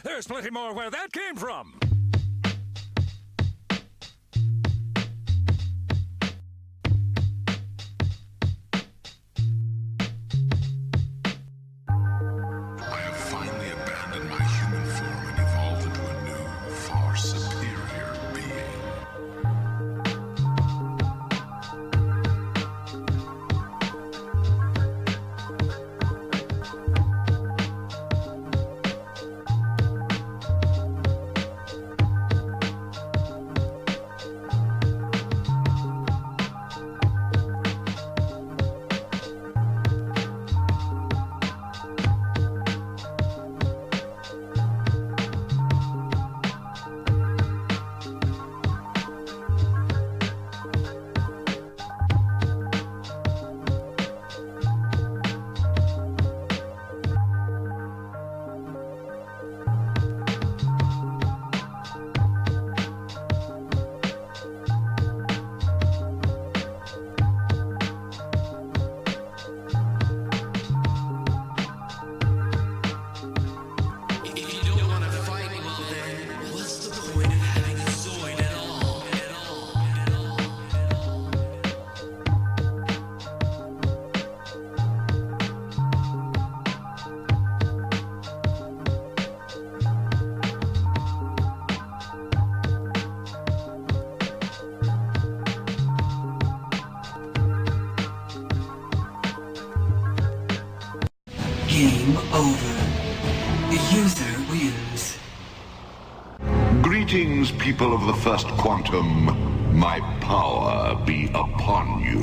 There's plenty more where that came from. I have finally abandoned my human form and evolved into a new, far superior being. Game over. The user wins. Greetings, people of the first quantum. My power be upon you.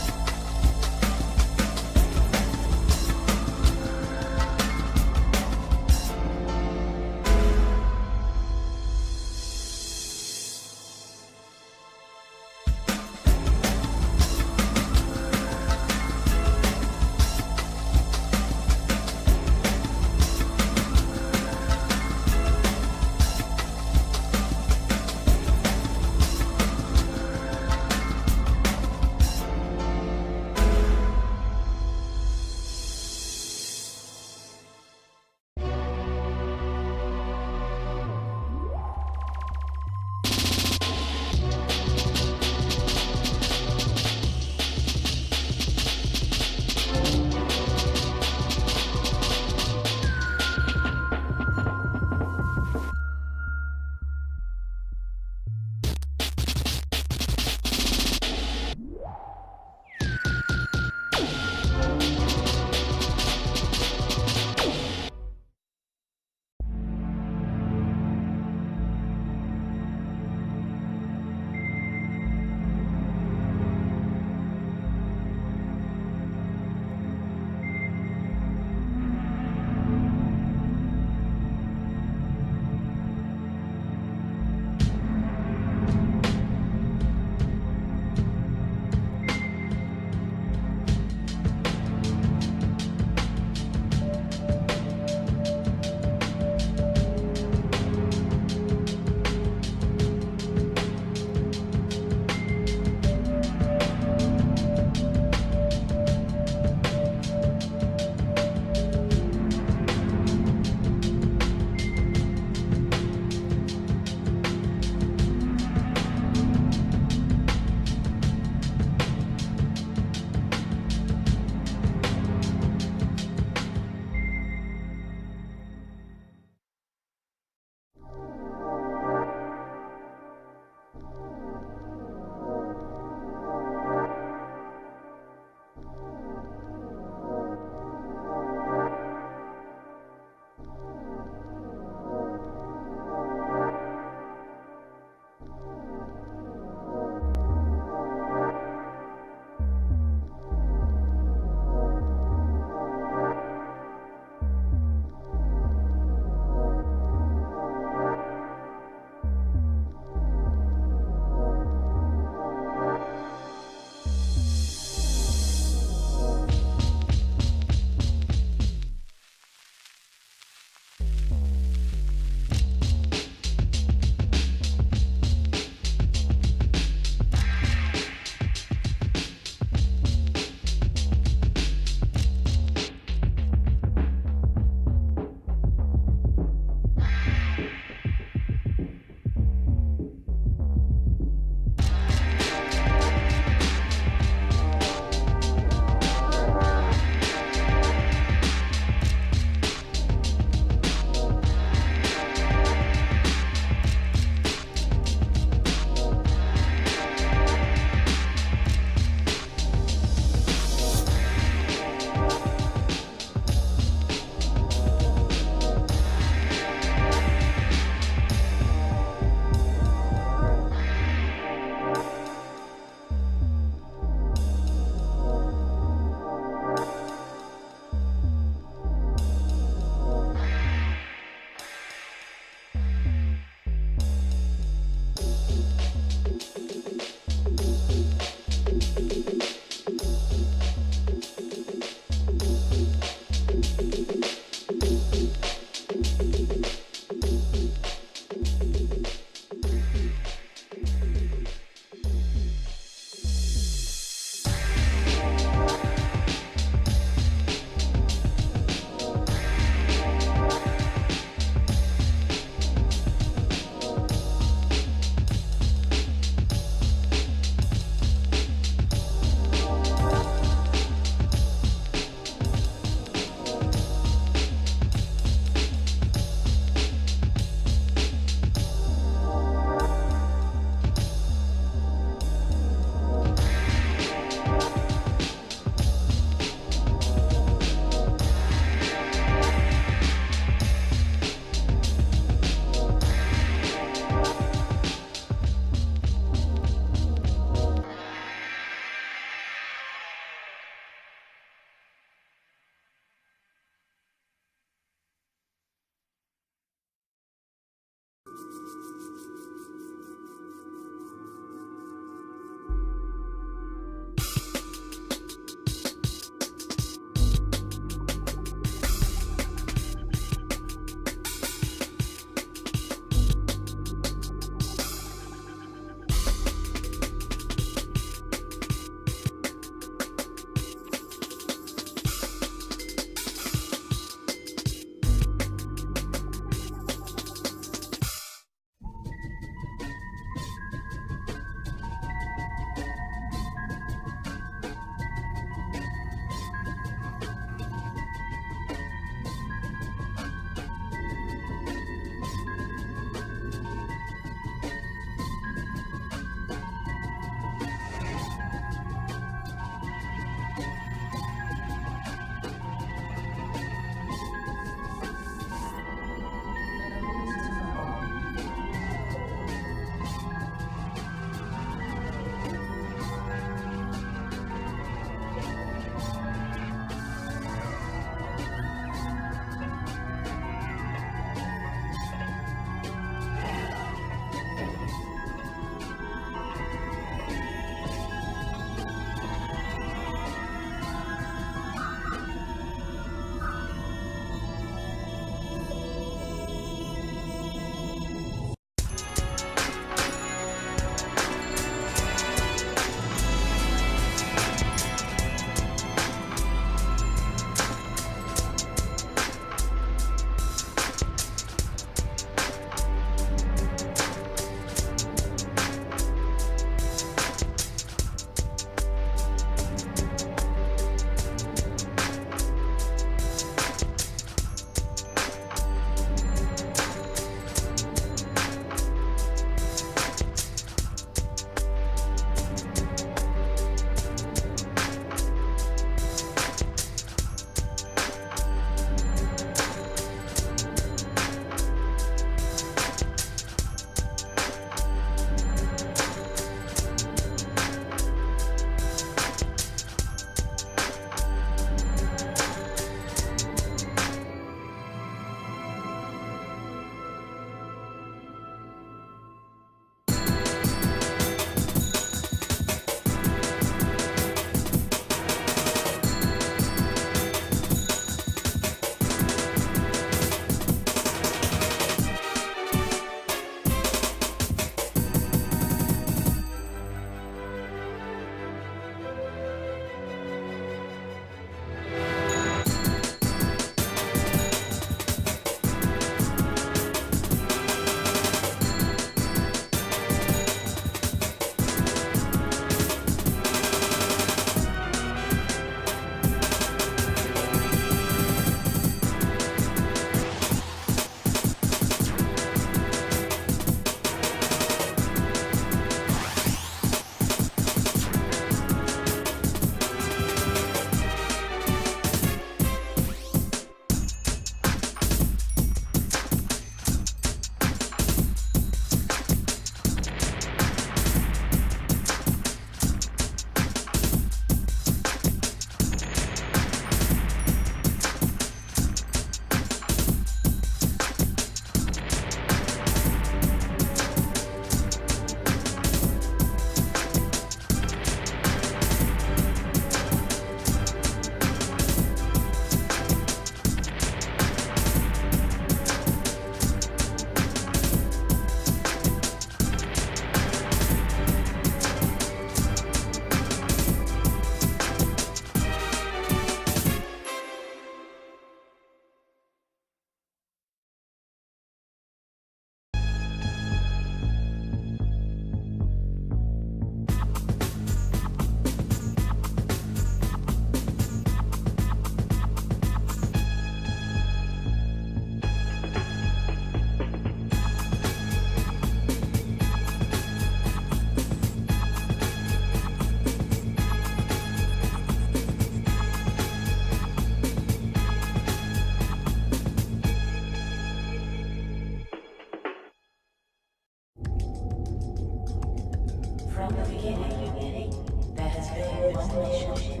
from the beginning, there has been one mission,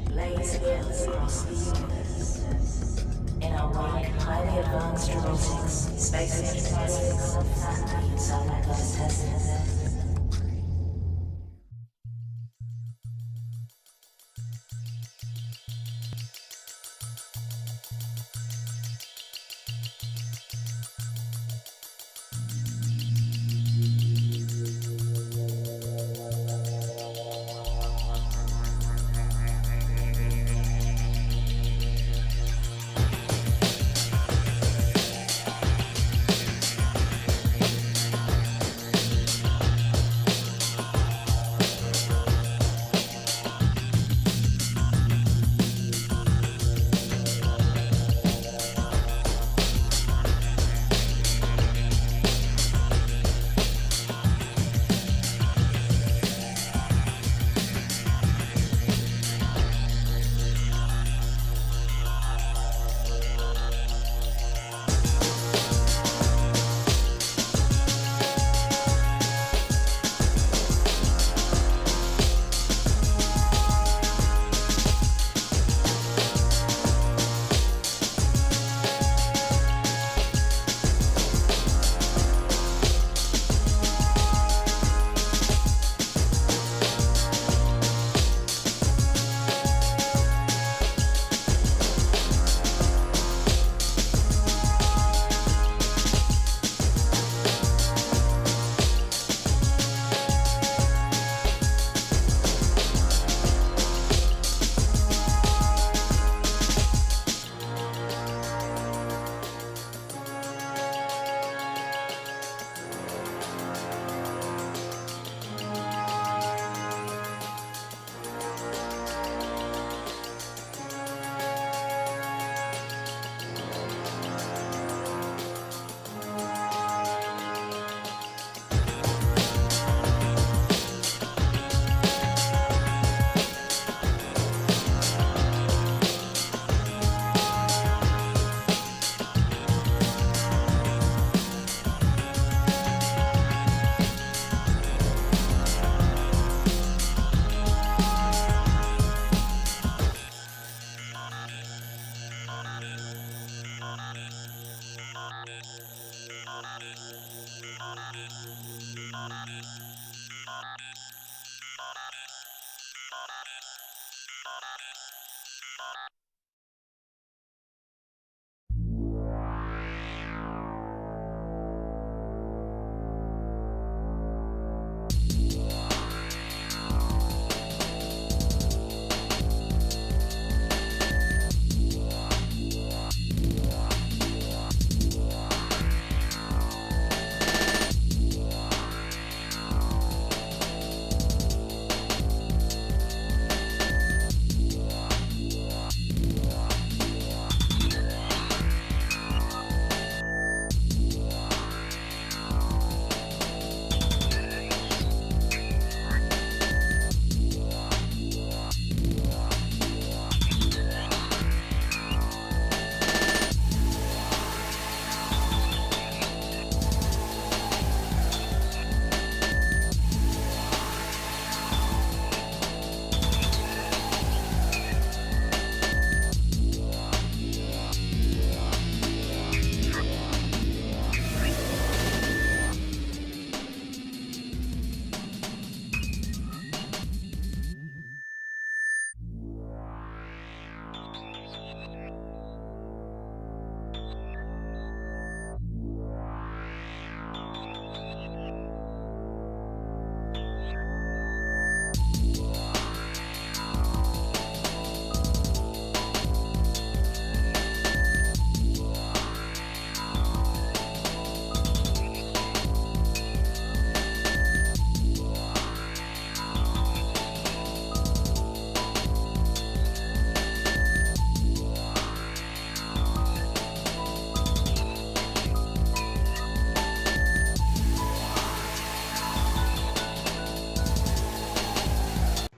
blaze paths across the universe. In our wake, highly advanced robotics, space enterprises, and solar processes.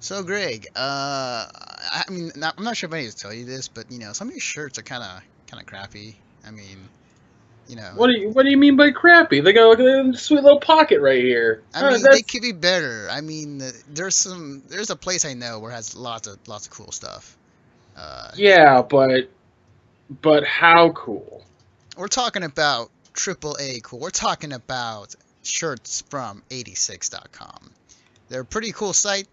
So Greg, I mean, I'm not sure if I need to tell you this, but you know, some of your shirts are kind of crappy. I mean, You know. What do you mean by crappy? They got a sweet little pocket right here. I mean, they could be better. I mean, there's a place I know where it has lots of cool stuff. Yeah, but how cool? We're talking about AAA cool. We're talking about shirts from 86.com. They're a pretty cool site.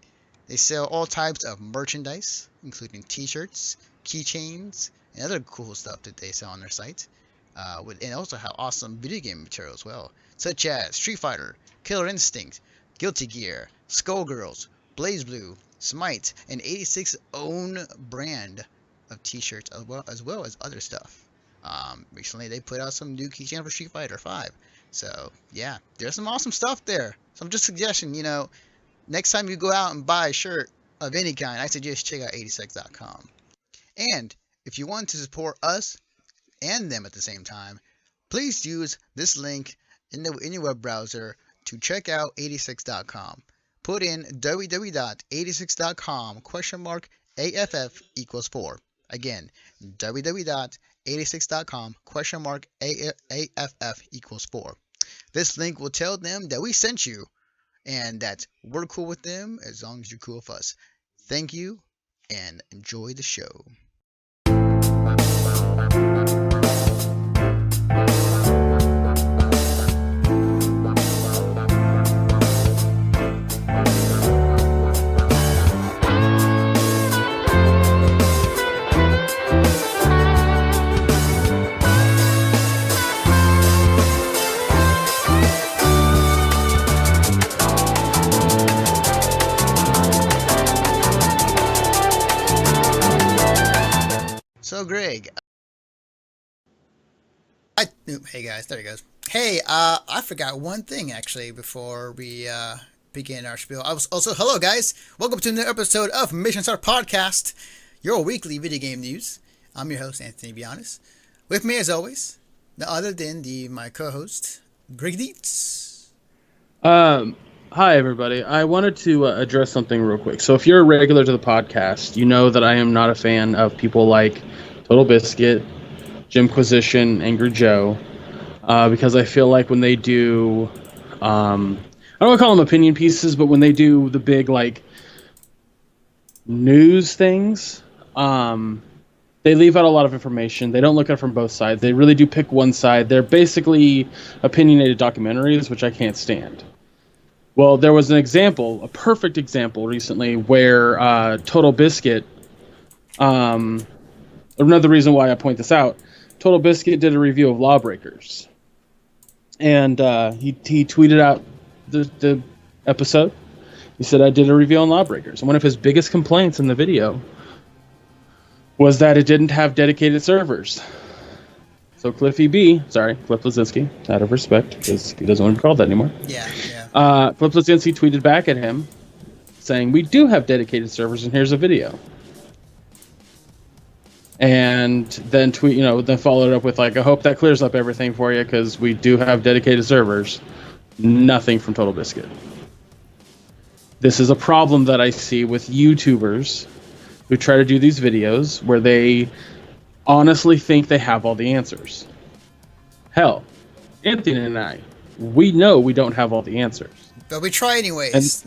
They sell all types of merchandise, including t-shirts, keychains, and other cool stuff that they sell on their site. And also have awesome video game material as well, such as Street Fighter, Killer Instinct, Guilty Gear, Skullgirls, BlazBlue, Smite, and 86's own brand of t-shirts as well as other stuff. Recently they put out some new keychain for Street Fighter 5. So yeah, there's some awesome stuff there. So I'm just suggesting, next time you go out and buy a shirt of any kind, I suggest check out 86.com. And if you want to support us and them at the same time, please use this link in your web browser to check out 86.com. Put in www.86.com !AFF equals 4. Again, www.86.com !AFF equals 4. This link will tell them that we sent you and that we're cool with them as long as you're cool with us. Thank you and enjoy the show. So Greg, hey guys, there he goes. Hey, I forgot one thing actually before we begin our spiel. Hello guys, welcome to another episode of Mission Start Podcast, your weekly video game news. I'm your host Anthony Bionis. With me as always, none other than my co-host Greg Dietz. Hi everybody. I wanted to address something real quick. So if you're a regular to the podcast, you know that I am not a fan of people like Total Biscuit, Jimquisition, Angry Joe, because I feel like when they do, I don't want to call them opinion pieces, but when they do the big news things, they leave out a lot of information. They don't look at it from both sides. They really do pick one side. They're basically opinionated documentaries, which I can't stand. Well, there was a perfect example recently where Total Biscuit, another reason why I point this out, Total Biscuit did a review of Lawbreakers. And he tweeted out the episode. He said, I did a review on Lawbreakers. And one of his biggest complaints in the video was that it didn't have dedicated servers. So Cliff Bleszinski, out of respect, because he doesn't want to be called that anymore. Yeah. Cliff Bleszinski tweeted back at him saying, we do have dedicated servers, and here's a video. And then then followed up with I hope that clears up everything for you, because we do have dedicated servers. Nothing from Total Biscuit. This is a problem that I see with YouTubers who try to do these videos where they honestly think they have all the answers. Hell, Anthony and I, we know we don't have all the answers. But we try anyways.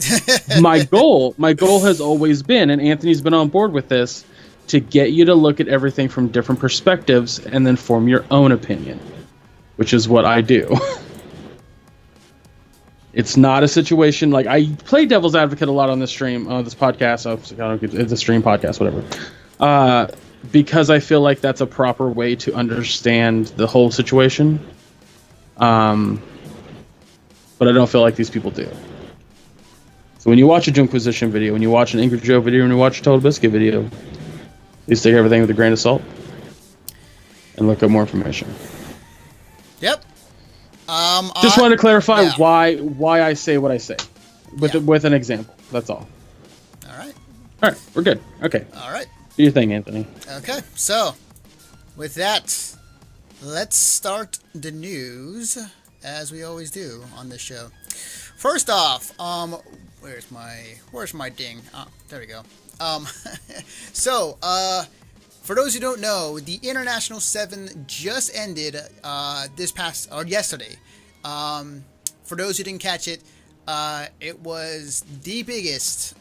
And my goal has always been, and Anthony's been on board with this, to get you to look at everything from different perspectives and then form your own opinion, which is what I do. It's not a situation I play devil's advocate a lot on this stream, this podcast. It's a stream podcast, whatever. Because I feel like that's a proper way to understand the whole situation. But I don't feel like these people do. So when you watch a Jimquisition video, when you watch an Angry Joe video, when you watch a Total Biscuit video, please take everything with a grain of salt and look up more information. Yep. Just wanted to clarify why I say what I say with an example. That's all. All right, we're good. Okay. All right. Do your thing, Anthony. Okay, so with that, let's start the news as we always do on this show. First off, where's my ding? Oh, there we go. So, For those who don't know, the International 7 just ended yesterday. For those who didn't catch it, it was the biggest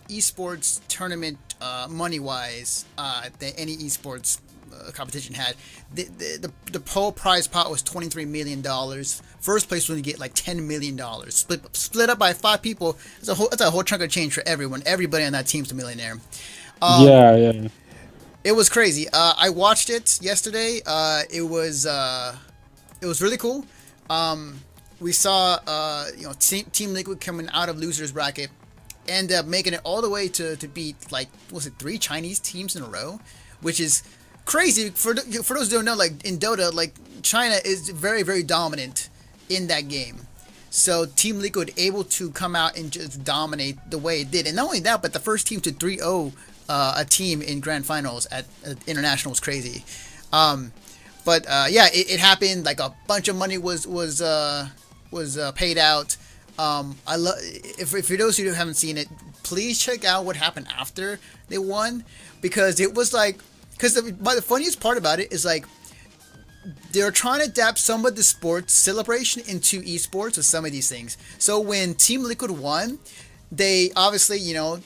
esports tournament money-wise that any esports competition had. The whole prize pot was $23 million. First place was going to get like $10 million. Split up by 5 people. That's a whole chunk of change for everyone. Everybody on that team's a millionaire. Yeah. It was crazy. I watched it yesterday. It was really cool. We saw Team Liquid coming out of losers bracket, end up making it all the way to beat, like, was it 3 Chinese teams in a row, which is crazy. For those who don't know, like in Dota, like China is very, very dominant in that game. So Team Liquid able to come out and just dominate the way it did, and not only that, but the first team to 3-0 a team in grand finals at international was crazy. But it happened. Like a bunch of money was paid out. If for those who haven't seen it, please check out what happened after they won, because it was like, the funniest part about it is like they're trying to adapt some of the sports celebration into esports with some of these things. So when Team Liquid won, they obviously,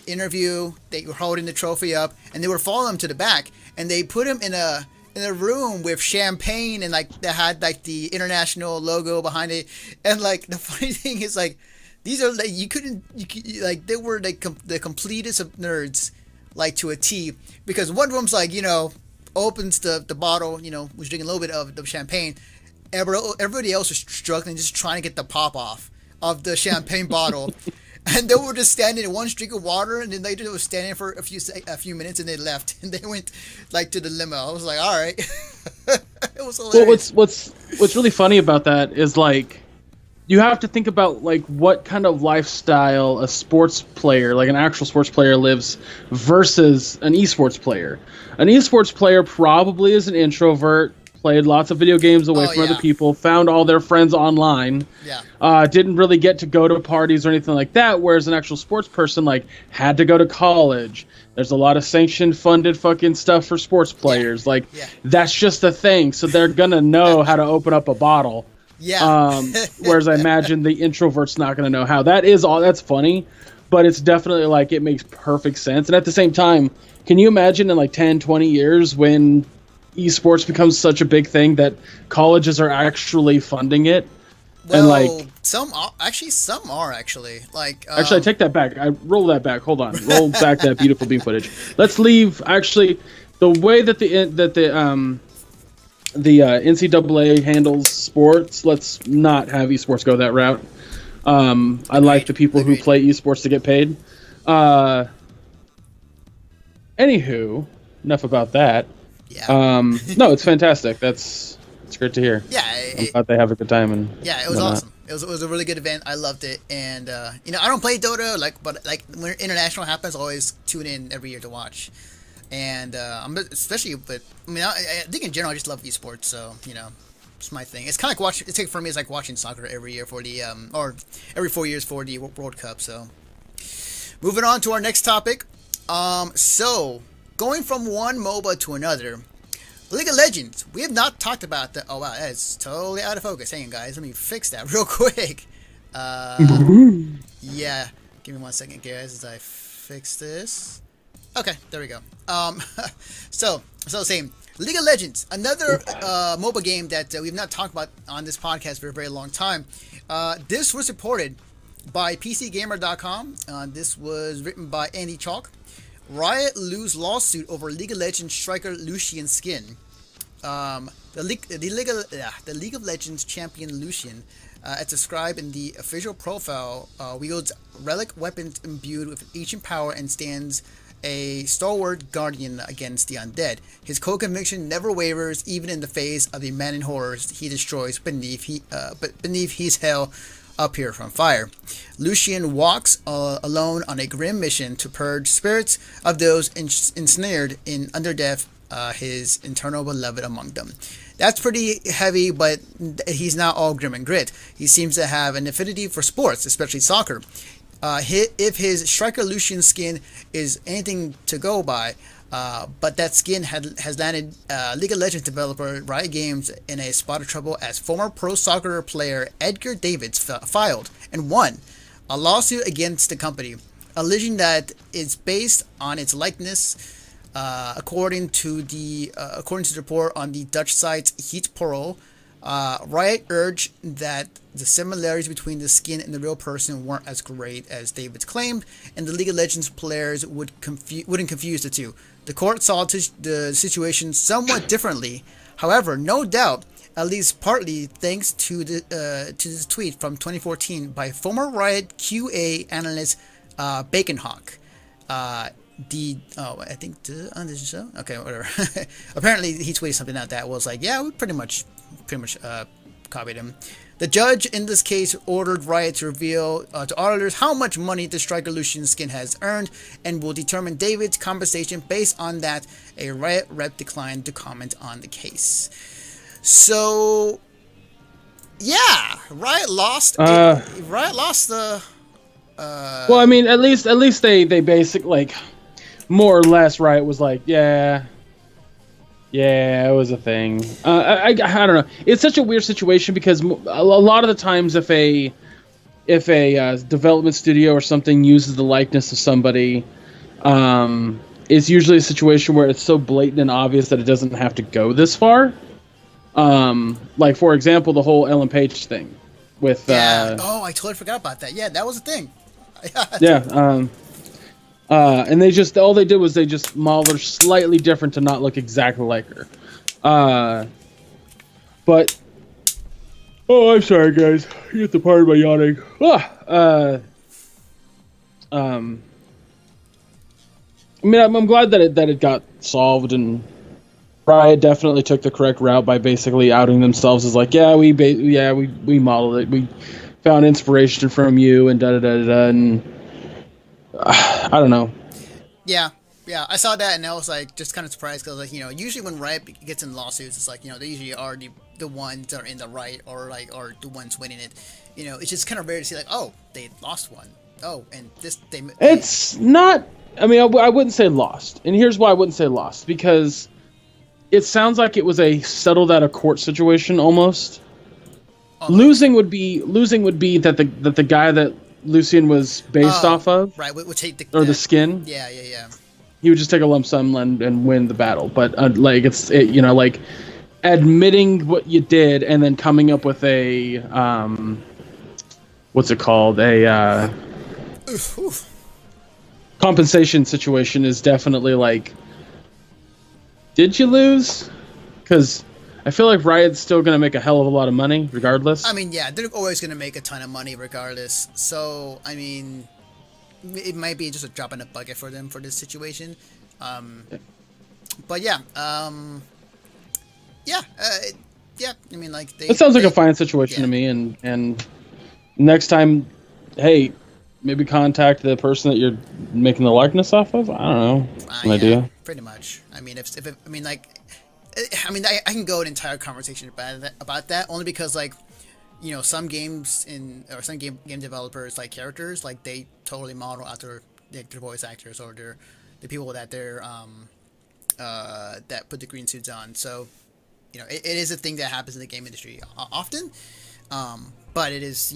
interview, they were holding the trophy up, and they were following him to the back, and they put him in a room with champagne, and like they had like the international logo behind it. And like the funny thing is, like, these are like they were like the completest of nerds, like to a T, because one of them's like, opens the bottle, was drinking a little bit of the champagne. Everybody else was struggling, just trying to get the pop off of the champagne bottle. And they were just standing in one drink of water, and then later they were standing for a few minutes, and they left, and they went like to the limo. I was like, all right. It was hilarious. Well, what's really funny about that is, like, you have to think about like what kind of lifestyle a sports player, like an actual sports player, lives versus an esports player. An esports player probably is an introvert, played lots of video games away from other people, found all their friends online, didn't really get to go to parties or anything like that, whereas an actual sports person, like, had to go to college. There's a lot of sanctioned, funded fucking stuff for sports players. That's just the thing, so they're gonna know how to open up a bottle. Whereas I imagine the introvert's not gonna know how. That's funny, but it's definitely, like, it makes perfect sense. And at the same time, can you imagine in like 10, 20 years when esports becomes such a big thing that colleges are actually funding it? Well, and like some are actually. Like, actually, I take that back. I roll that back. Hold on, roll back that beautiful beam footage. Let's leave. Actually, the way that the NCAA handles sports, let's not have esports go that route. I like the people who play esports to get paid. Anywho, enough about that. No, it's fantastic. It's great to hear. I'm glad they have a good time. And it was awesome. It was a really good event. I loved it. And I don't play Dota, but when international happens, I always tune in every year to watch. And I think in general I just love esports. So it's my thing. It's kind of like for me, it's like watching soccer every year for the or every 4 years for the World Cup. So moving on to our next topic. So going from one MOBA to another, League of Legends. We have not talked about that. Oh wow, that's totally out of focus. Hang on, guys. Let me fix that real quick. Yeah, give me 1 second, guys, as I fix this. Okay, there we go. So same. League of Legends, another MOBA game that we've not talked about on this podcast for a very long time. This was reported by PCGamer.com. This was written by Andy Chalk. Riot lose lawsuit over League of Legends striker Lucian skin. The League of Legends champion Lucian, as described in the official profile, wields relic weapons imbued with ancient power and stands a stalwart guardian against the undead. His core conviction never wavers, even in the face of the maddening horrors he destroys beneath his hell up here from fire. Lucian walks alone on a grim mission to purge spirits of those ensnared in underdeath, his eternal beloved among them. That's pretty heavy, but he's not all grim and grit. He seems to have an affinity for sports, especially soccer. If his striker Lucian skin is anything to go by, But that skin has landed League of Legends developer Riot Games in a spot of trouble as former pro soccer player Edgar Davids filed and won a lawsuit against the company, alleging that it's based on its likeness. According to the report on the Dutch site Heat.pro, Riot urged that the similarities between the skin and the real person weren't as great as Davids claimed, and the League of Legends players wouldn't confuse the two. The court saw the situation somewhat differently. However, no doubt, at least partly thanks to this tweet from 2014 by former Riot QA analyst Baconhawk. I think on this show. Okay, whatever. Apparently, he tweeted something out that was like, yeah, we pretty much copied him. The judge in this case ordered Riot to reveal to auditors how much money the Striker Lucian skin has earned, and will determine David's compensation based on that. A Riot rep declined to comment on the case. So, yeah, Riot lost. Riot lost the. Well, I mean, at least they basically, like, more or less, Riot was like, yeah, it was a thing. I don't know. It's such a weird situation because a lot of the times if a development studio or something uses the likeness of somebody, it's usually a situation where it's so blatant and obvious that it doesn't have to go this far. Like, for example, the whole Ellen Page thing with... I totally forgot about that. Yeah, that was a thing. Yeah, and they just, all they did was they just modeled her slightly different to not look exactly like her. But, oh, I'm sorry, guys. You have to pardon my yawning. I mean, I'm glad that it got solved, and Riot definitely took the correct route by basically outing themselves as like, yeah, we modeled it. We found inspiration from you, and da-da-da-da-da, and I don't know. Yeah, I saw that, and I was like, just kind of surprised, because, like, usually when Riot gets in lawsuits, it's like, they usually are the ones that are in the right, or the ones winning it. It's just kind of rare to see, like, oh, they lost one. Oh, and this, It's not, I mean, I wouldn't say lost, and here's why I wouldn't say lost, because it sounds like it was a settled out of court situation, almost. Losing would be that the guy that Lucian was based off of, right, would take the skin. Yeah. He would just take a lump sum and win the battle. But like like admitting what you did and then coming up with a what's it called, a compensation situation is definitely like, did you lose? Because I feel like Riot's still going to make a hell of a lot of money, regardless. I mean, yeah, they're always going to make a ton of money, regardless. So, I mean, it might be just a drop in the bucket for them for this situation. But yeah, I mean, like, it sounds like a fine situation to me. And next time, hey, maybe contact the person that you're making the likeness off of. I don't know. An idea. Pretty much. I mean, I can go an entire conversation about that only because, like, some games some game developers, like, characters, like, they totally model after their voice actors or the people that they're that put the green suits on. So, it is a thing that happens in the game industry often, but it is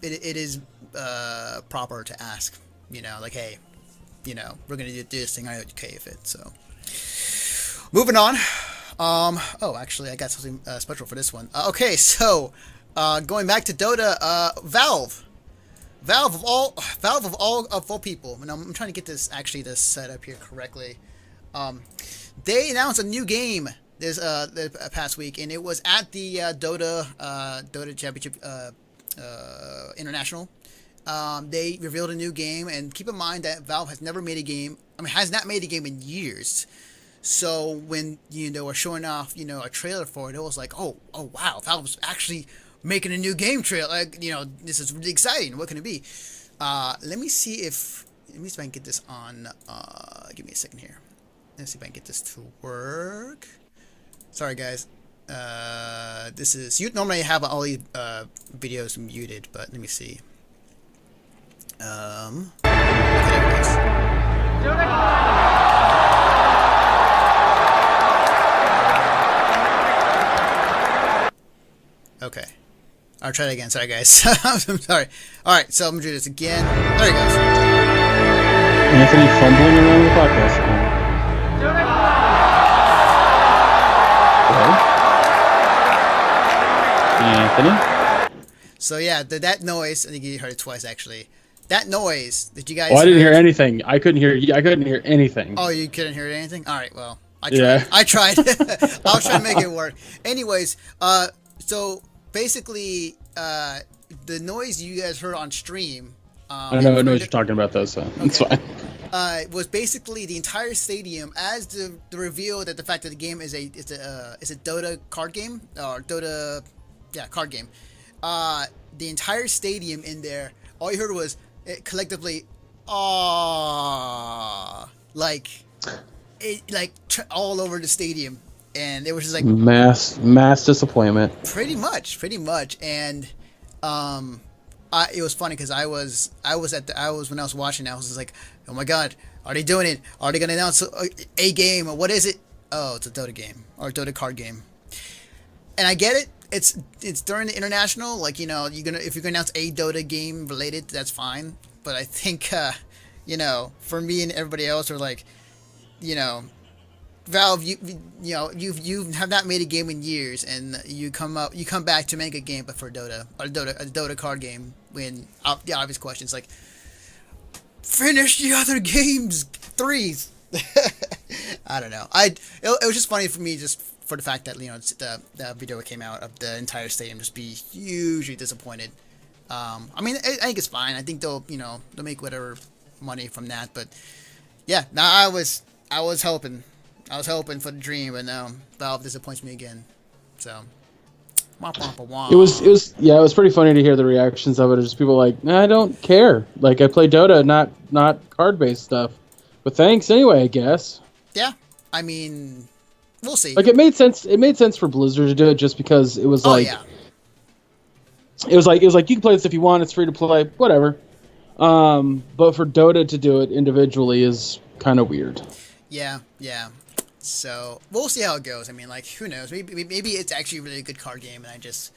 it is proper to ask, like, hey, we're gonna do this thing. Are you okay with it? So, moving on. Actually, I got something special for this one. Okay, so going back to Dota, Valve of all people, and I'm trying to get this set up here correctly. They announced a new game this the past week, and it was at the Dota Championship International. They revealed a new game, and keep in mind that Valve has not made a game in years. So when are showing off a trailer for it, it was like, oh wow, Valve's actually making a new game trailer. Like, this is really exciting. What can it be? Let me see if I can get this on. Give me a second here. Let's see if I can get this to work. Sorry guys. This is, you normally have all these videos muted, but let me see. Okay, there it goes. Okay. I'll try it again. Sorry, guys. I'm sorry. All right, so I'm gonna do this again. There he goes. Anthony fumbling around the podcast. Hello? Anthony? So yeah, that noise. I think you heard it twice actually. That noise that you guys. Oh, I didn't hear anything. I couldn't hear. I couldn't hear anything. Oh, you couldn't hear anything? All right. Well, I tried. Yeah. I tried. I'll try to make it work. Anyways, so basically, the noise you guys heard on stream. I know what you're talking about, though, so it's fine. Was basically the entire stadium as the reveal that the fact that the game is a Dota card game or Dota, card game. The entire stadium in there, all you heard was collectively, "Aww," like all over the stadium, and it was just like mass disappointment. Pretty much, and it was funny because I was when I was watching, I was just like, oh my god, are they doing it? Are they gonna announce a game? Or what is it? Oh, it's a Dota game or a Dota card game. And I get it. It's during the international, like, you know, if you're gonna announce a Dota game related, that's fine. But I think you know, for me and everybody else are like, you know, Valve, you have not made a game in years, and you come back to make a game, but for Dota or a Dota card game. When the obvious question is like, finish the other games, threes. I don't know. It was just funny for me, just for the fact that, you know, the video came out of the entire stadium just be hugely disappointed. I mean, I think it's fine. I think they'll make whatever money from that. But yeah, now I was hoping for the dream, but no, Valve disappoints me again. So, it was pretty funny to hear the reactions of it. Just people like, nah, I don't care. Like, I play Dota, not card based stuff. But thanks anyway, I guess. Yeah, I mean, we'll see. Like, it made sense. It made sense for Blizzard to do it just because it was like, it was like you can play this if you want. It's free to play, whatever. But for Dota to do it individually is kind of weird. Yeah. So we'll see how it goes. I mean, like, who knows? Maybe it's actually a really good card game, and I'm just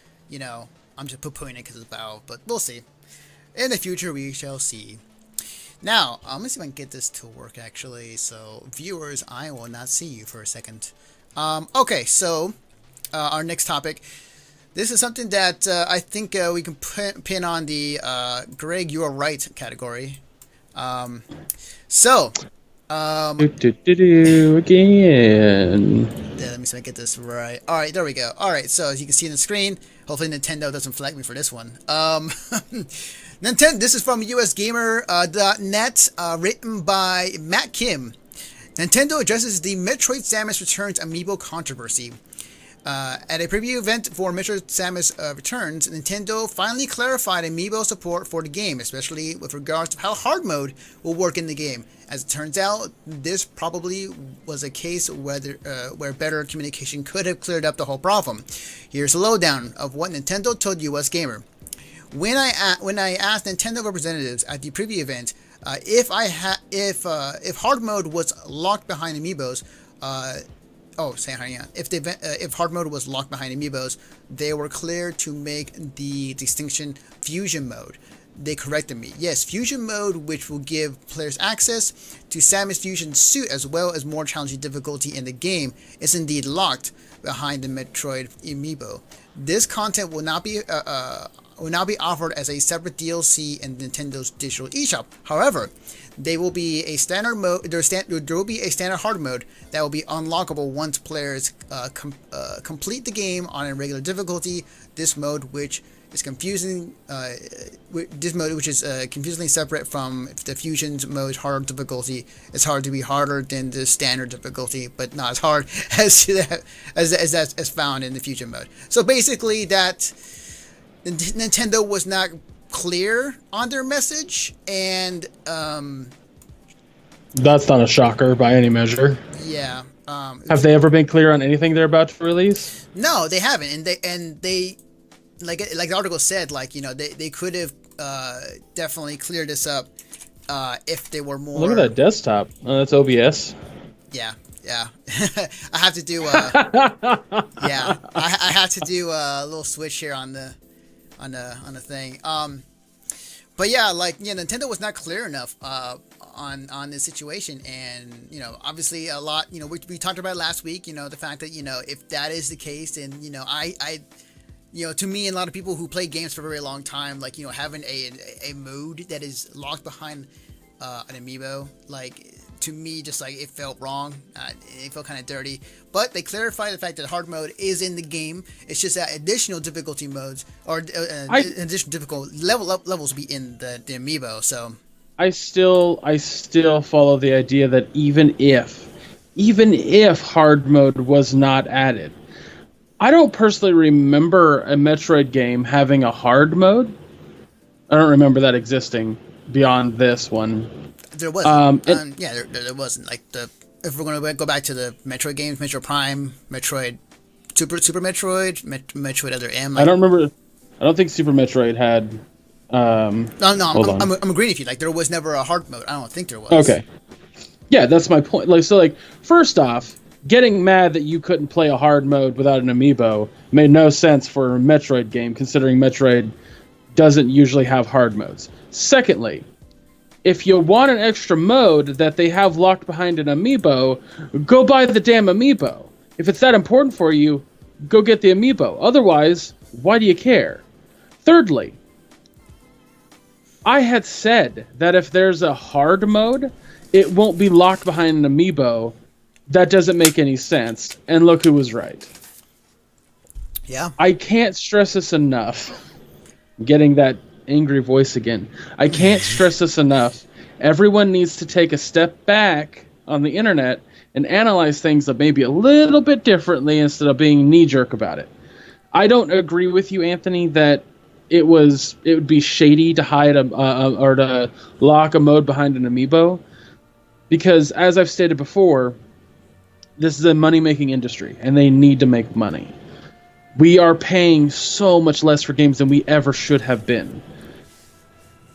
poo-pooing it because it's Valve. But we'll see. In the future, we shall see. Now, let me see if I can get this to work, actually. So, viewers, I will not see you for a second. Okay, so our next topic. This is something that I think we can pin on the Greg, you are right category. Again. Let me see if I get this right. All right, there we go. All right, so as you can see on the screen, hopefully Nintendo doesn't flag me for this one. Nintendo. This is from USGamer.net, written by Matt Kim. Nintendo addresses the Metroid Samus Returns amiibo controversy. At a preview event for Metroid Samus Returns, Nintendo finally clarified amiibo support for the game, especially with regards to how hard mode will work in the game. As it turns out, this probably was a case where better communication could have cleared up the whole problem. Here's a lowdown of what Nintendo told US Gamer. When I asked Nintendo representatives at the preview event if hard mode was locked behind amiibos, if hard mode was locked behind amiibos, they were clear to make the distinction fusion mode. They corrected me. Yes, fusion mode, which will give players access to Samus Fusion suit as well as more challenging difficulty in the game, is indeed locked behind the Metroid amiibo. This content will not be offered as a separate DLC in Nintendo's digital eShop. However, there will be a standard mode. There will be a standard hard mode that will be unlockable once players complete the game on a regular difficulty. This mode, which is confusingly separate from the Fusion's mode hard difficulty, is hard to be harder than the standard difficulty, but not as hard as found in the Fusion mode. So basically, that Nintendo was not clear on their message, and that's not a shocker by any measure. Yeah. Have they ever been clear on anything they're about to release? No, they haven't, and they like the article said, like, you know, they could have definitely cleared this up if they were more. Look at that desktop. Oh, that's OBS. Yeah, Yeah, I have to do. Yeah, I have to do a little switch here on the thing. But yeah, like Nintendo was not clear enough on this situation, and obviously a lot. We talked about it last week. The fact that if that is the case, then I to me and a lot of people who play games for a very long time, like having a mode that is locked behind an amiibo, like to me, just like it felt wrong. It felt kind of dirty. But they clarified the fact that hard mode is in the game. It's just that additional difficulty modes or additional difficult levels will be in the amiibo. So I still follow the idea that even if hard mode was not added, I don't personally remember a Metroid game having a hard mode. I don't remember that existing beyond this one. There wasn't. There wasn't. Like if we're going to go back to the Metroid games, Metroid Prime, Metroid, Super Metroid, Metroid Other M. Like, I don't remember. I don't think Super Metroid had. I'm agreeing with you. Like there was never a hard mode. I don't think there was. Okay. Yeah, that's my point. Like first off, getting mad that you couldn't play a hard mode without an amiibo made no sense for a Metroid game, considering Metroid doesn't usually have hard modes. Secondly, if you want an extra mode that they have locked behind an amiibo, go buy the damn amiibo. If it's that important for you, go get the amiibo. Otherwise, why do you care? Thirdly, I had said that if there's a hard mode, it won't be locked behind an amiibo. That doesn't make any sense. And look who was right. Yeah. I can't stress this enough. I'm getting that angry voice again. I can't stress this enough. Everyone needs to take a step back on the internet and analyze things that maybe a little bit differently instead of being knee-jerk about it. I don't agree with you, Anthony, that it would be shady to hide or to lock a mode behind an amiibo, because as I've stated before, this is a money-making industry, and they need to make money. We are paying so much less for games than we ever should have been.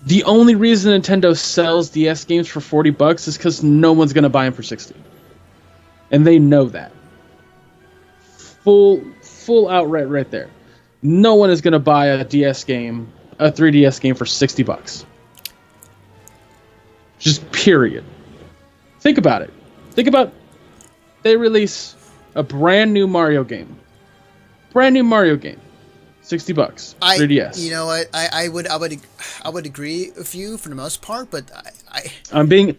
The only reason Nintendo sells DS games for $40 is because no one's going to buy them for $60. And they know that. Full outright right there. No one is going to buy a 3DS game for $60. Just period. Think about it. They release a brand new Mario game. $60. 3DS. You know what? I would agree with you for the most part, but I'm being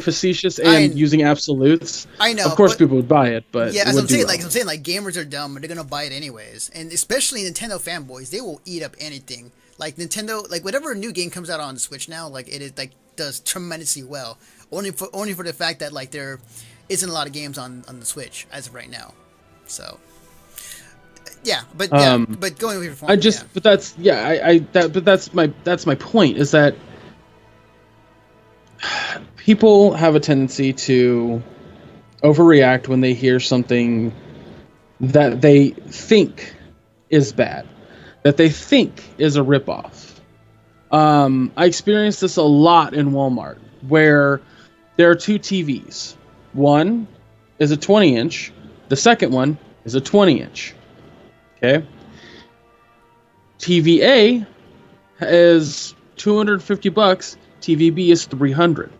facetious and using absolutes. I know. Of course, people would buy it, but yeah, it as would I'm saying, do well. I'm saying, gamers are dumb, but they're gonna buy it anyways. And especially Nintendo fanboys, they will eat up anything. Like Nintendo, like whatever new game comes out on Switch now, like it is does tremendously well. Only for the fact that there isn't a lot of games on the Switch as of right now. So. But going with your point. That's my point, is that people have a tendency to overreact when they hear something that they think is bad, that they think is a ripoff. I experienced this a lot in Walmart, where there are two TVs. One is a 20-inch. The second one is a 20-inch. Okay. TV A is $250. TV B is $300.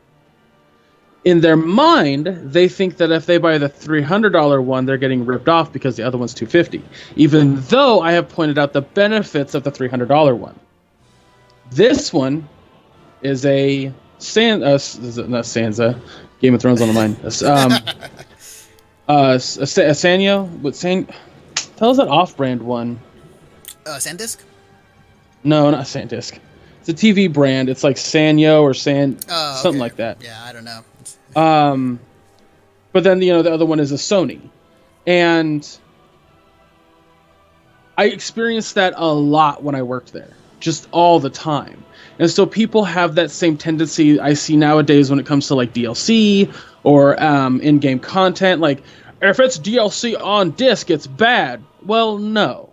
In their mind, they think that if they buy the $300 one, they're getting ripped off because the other one's $250. Even though I have pointed out the benefits of the $300 one. This one is a Sansa. Game of Thrones on the mind. A Sanyo. What San? Tell us that off-brand one. SanDisk? No, not SanDisk. It's a TV brand. It's like Sanyo or something like that. Yeah, I don't know. But then the other one is a Sony, and I experienced that a lot when I worked there, just all the time. And so people have that same tendency I see nowadays when it comes to DLC or in-game content, like, if it's DLC on disc, it's bad. Well, no.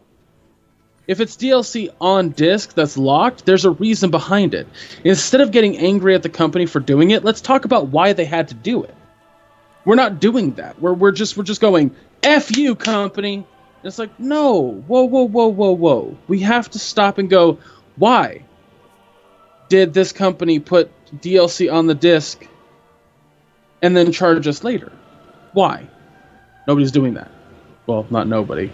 If it's DLC on disc that's locked, there's a reason behind it. Instead of getting angry at the company for doing it, let's talk about why they had to do it. We're not doing that. We're just going F you, company. And it's like, no, whoa. We have to stop and go, why did this company put DLC on the disc and then charge us later? Why? Nobody's doing that. Well, not nobody.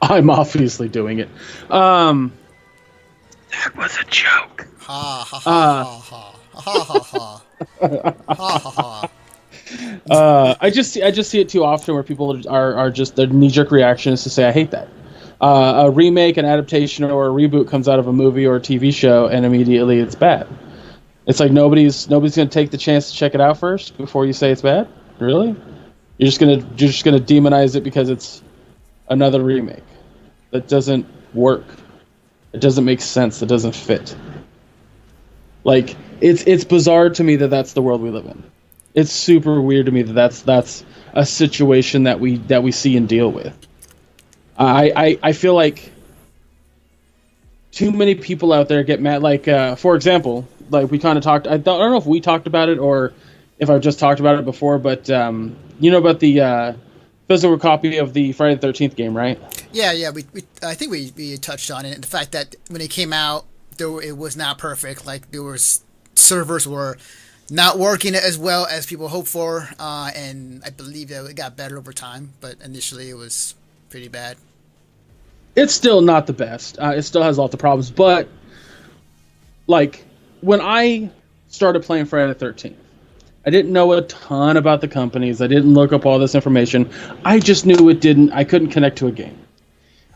I'm obviously doing it. That was a joke. Ha ha ha ha ha ha ha ha ha ha. I just see it too often where people are just their knee-jerk reaction is to say I hate that. A remake, an adaptation, or a reboot comes out of a movie or a TV show, and immediately it's bad. It's like nobody's going to take the chance to check it out first before you say it's bad. Really? You're just gonna demonize it because it's another remake. That doesn't work. It doesn't make sense. It doesn't fit. Like it's bizarre to me that that's the world we live in. It's super weird to me that that's a situation that we see and deal with. I feel like too many people out there get mad. Like for example, like we kind of talked. I don't know if we talked about it or if I've just talked about it before, but you know about the physical copy of the Friday the 13th game, right? Yeah. I think we touched on it. And the fact that when it came out, it was not perfect. Like there was servers were not working as well as people hoped for, and I believe that it got better over time. But initially, it was pretty bad. It's still not the best. It still has lots of problems. But like when I started playing Friday the 13th, I didn't know a ton about the companies. I didn't look up all this information. I just knew I couldn't connect to a game.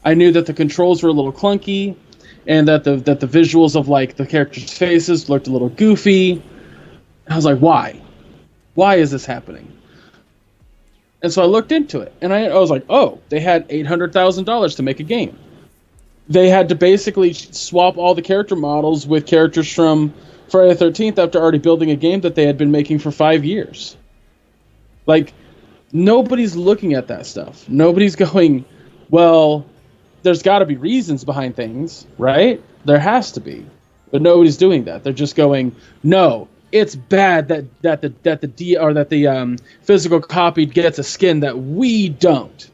I knew that the controls were a little clunky, and that the visuals of like the characters' faces looked a little goofy. I was like, why? Why is this happening? And so I looked into it, and I was like, oh, they had $800,000 to make a game. They had to basically swap all the character models with characters from Friday the 13th after already building a game that they had been making for 5 years. Like, nobody's looking at that stuff. Nobody's going, well, there's got to be reasons behind things, right? There has to be. But nobody's doing that. They're just going, no, it's bad that the physical copy gets a skin that we don't.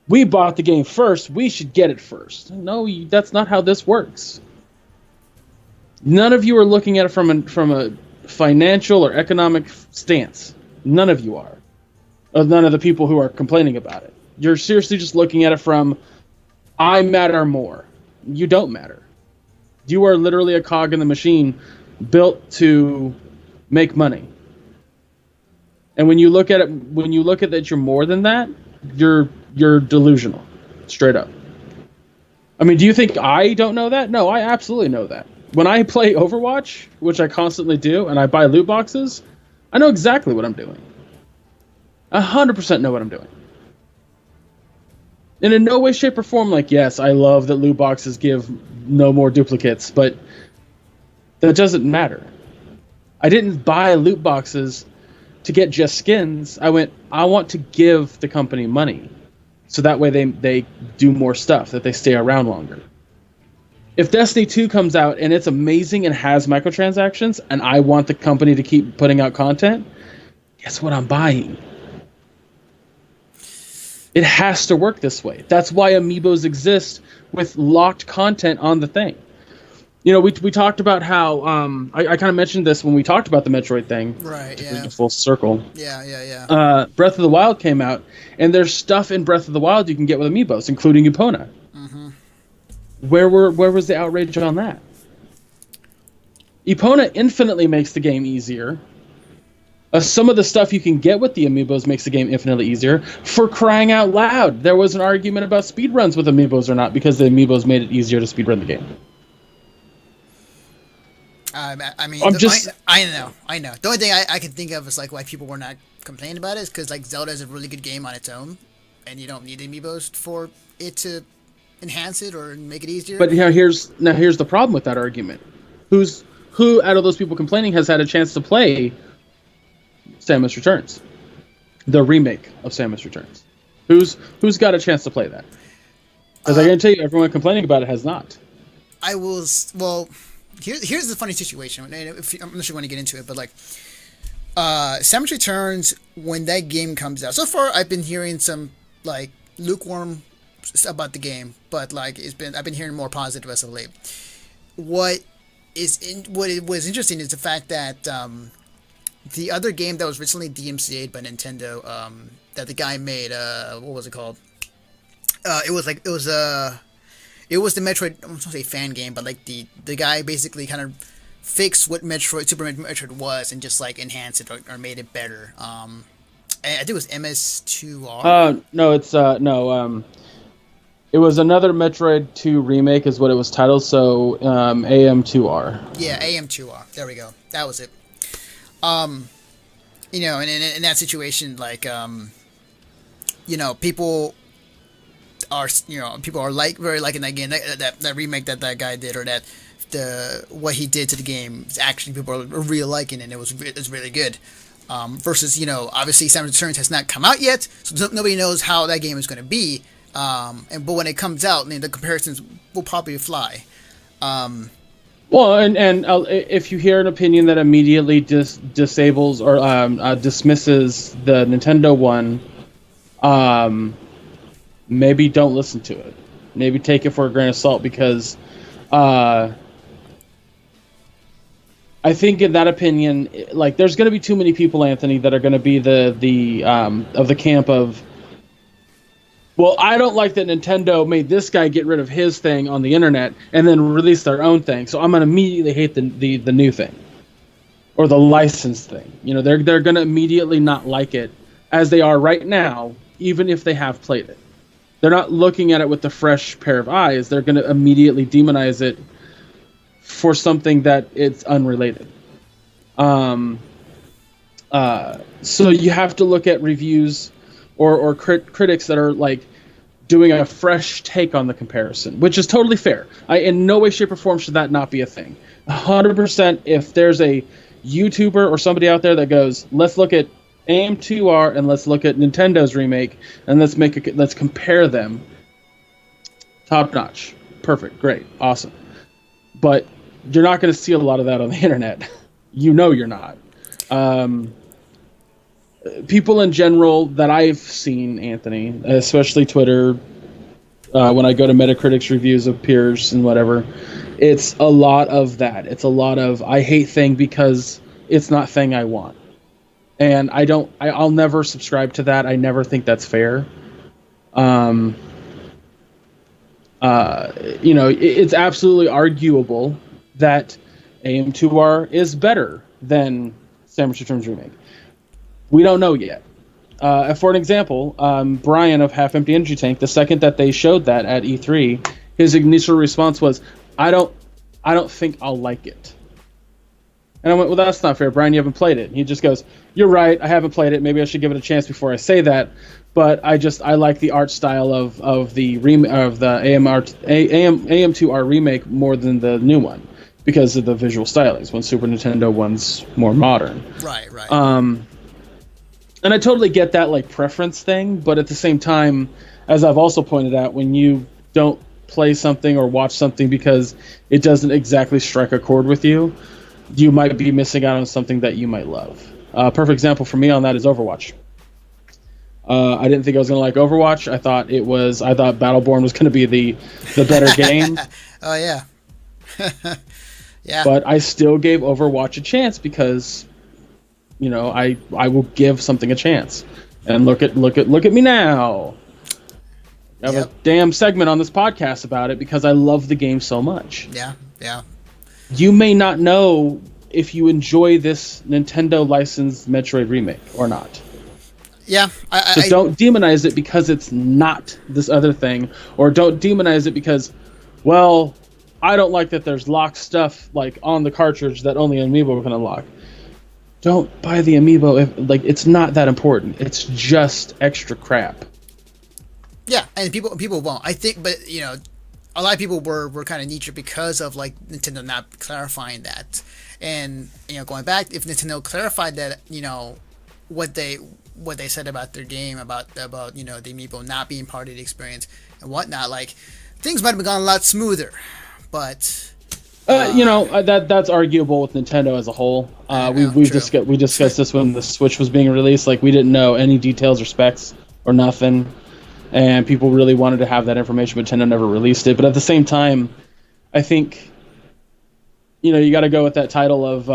We bought the game first. We should get it first. No, that's not how this works. None of you are looking at it from a financial or economic stance. None of you are. None of the people who are complaining about it. You're seriously just looking at it from, I matter more. You don't matter. You are literally a cog in the machine built to make money. And when you look at that you're more than that, you're delusional. Straight up. I mean, do you think I don't know that? No, I absolutely know that. When I play Overwatch, which I constantly do, and I buy loot boxes, I know exactly what I'm doing. 100% know what I'm doing. And in no way, shape, or form, like, yes, I love that loot boxes give no more duplicates, but that doesn't matter. I didn't buy loot boxes to get just skins. I want to give the company money, so that way they do more stuff, that they stay around longer. If Destiny 2 comes out and it's amazing and has microtransactions, and I want the company to keep putting out content, guess what I'm buying? It has to work this way. That's why amiibos exist with locked content on the thing. You know, we talked about how I kind of mentioned this when we talked about the Metroid thing. Right. Yeah. Full circle. Yeah. Breath of the Wild came out, and there's stuff in Breath of the Wild you can get with amiibos, including Epona. Mm-hmm. Where was the outrage on that? Epona infinitely makes the game easier. Some of the stuff you can get with the amiibos makes the game infinitely easier. For crying out loud, there was an argument about speedruns with amiibos or not, because the amiibos made it easier to speedrun the game. I mean, I know. The only thing I can think of is like why people were not complaining about it is because like Zelda is a really good game on its own, and you don't need amiibos for it to enhance it or make it easier. But here's the problem with that argument. Who out of those people complaining has had a chance to play Samus Returns, the remake of Samus Returns? Who's got a chance to play that? Because I guarantee you, everyone complaining about it has not. Here's the funny situation. I'm not sure you want to get into it, but like Samus Returns, when that game comes out, so far I've been hearing some like lukewarm about the game, but like I've been hearing more positive as of late. What it was interesting is the fact that the other game that was recently DMCA'd by Nintendo, that the guy made, what was it called? It was the Metroid. I'm not gonna say fan game, but like the guy basically kind of fixed what Super Metroid was and just like enhanced it or made it better. I think it was MS2R. No, it's no. It was another Metroid 2 remake, is what it was titled. So AM2R. Yeah, AM2R. There we go. That was it. You know, and in that situation, like, you know, people are like very liking that game, that remake that guy did, or that what he did to the game is actually people are really liking it, and it's really good. Versus, you know, obviously Samus Returns has not come out yet, so nobody knows how that game is going to be. But when it comes out, I mean, the comparisons will probably fly. Well, and if you hear an opinion that immediately disables or dismisses the Nintendo one, maybe don't listen to it. Maybe take it for a grain of salt, because I think in that opinion, like, there's going to be too many people, Anthony, that are going to be the of the camp of, well, I don't like that Nintendo made this guy get rid of his thing on the internet and then release their own thing, so I'm going to immediately hate the new thing or the licensed thing. You know, they're going to immediately not like it, as they are right now, even if they have played it. They're not looking at it with a fresh pair of eyes. They're going to immediately demonize it for something that it's unrelated. So you have to look at reviews or critics that are like doing a fresh take on the comparison, which is totally fair. In no way, shape, or form should that not be a thing. 100%. If there's a YouTuber or somebody out there that goes, let's look at AM2R and let's look at Nintendo's remake and let's compare them. Top notch, perfect, great, awesome. But you're not going to see a lot of that on the internet. You know you're not. People in general that I've seen, Anthony, especially Twitter, when I go to Metacritic's reviews of peers and whatever, it's a lot of that. It's a lot of, I hate thing because it's not thing I want. And I'll never subscribe to that. I never think that's fair. You know, it's absolutely arguable that AM2R is better than Samus Returns Remake. We don't know yet. For an example, Brian of Half Empty Energy Tank, the second that they showed that at E3, his initial response was, I don't think I'll like it. And I went, well, that's not fair, Brian, you haven't played it. And he just goes, you're right, I haven't played it, maybe I should give it a chance before I say that, but I like the art style of the AM2R remake more than the new one, because of the visual stylings, when Super Nintendo one's more modern. Right. And I totally get that, like, preference thing, but at the same time, as I've also pointed out, when you don't play something or watch something because it doesn't exactly strike a chord with you, you might be missing out on something that you might love. Perfect example for me on that is Overwatch. I didn't think I was going to like Overwatch. I thought Battleborn was going to be the better game. Oh, yeah. Yeah. But I still gave Overwatch a chance because, you know, I will give something a chance. And look at me now. I have a damn segment on this podcast about it because I love the game so much. Yeah. You may not know if you enjoy this Nintendo licensed Metroid remake or not. Yeah. So don't demonize it because it's not this other thing, or don't demonize it because, well, I don't like that there's locked stuff like on the cartridge that only Amiibo can unlock. Don't buy the Amiibo it's not that important. It's just extra crap. Yeah, and people won't. I think, but you know, a lot of people were kind of niche because of like Nintendo not clarifying that. And you know, going back, if Nintendo clarified that, you know, what they said about their game, about you know, the Amiibo not being part of the experience and whatnot, like things might have gone a lot smoother. But That's arguable with Nintendo as a whole. We true. we discussed this when the Switch was being released. Like, we didn't know any details or specs or nothing, and people really wanted to have that information, but Nintendo never released it. But at the same time, I think, you got to go with that title of,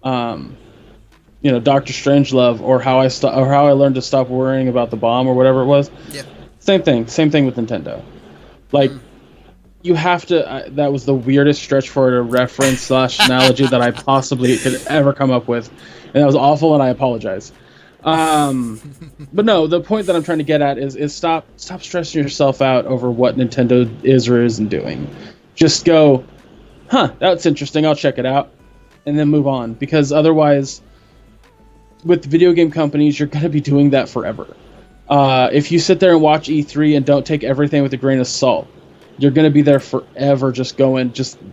Dr. Strangelove, or how I learned to stop worrying about the bomb, or whatever it was. Yeah. Same thing with Nintendo. Like, you have to. That was the weirdest stretch for a reference / analogy that I possibly could ever come up with, and that was awful, and I apologize. But no, the point that I'm trying to get at is stop stressing yourself out over what Nintendo is or isn't doing. Just go, that's interesting, I'll check it out, and then move on. Because otherwise, with video game companies, you're going to be doing that forever. If you sit there and watch E3 and don't take everything with a grain of salt, you're going to be there forever just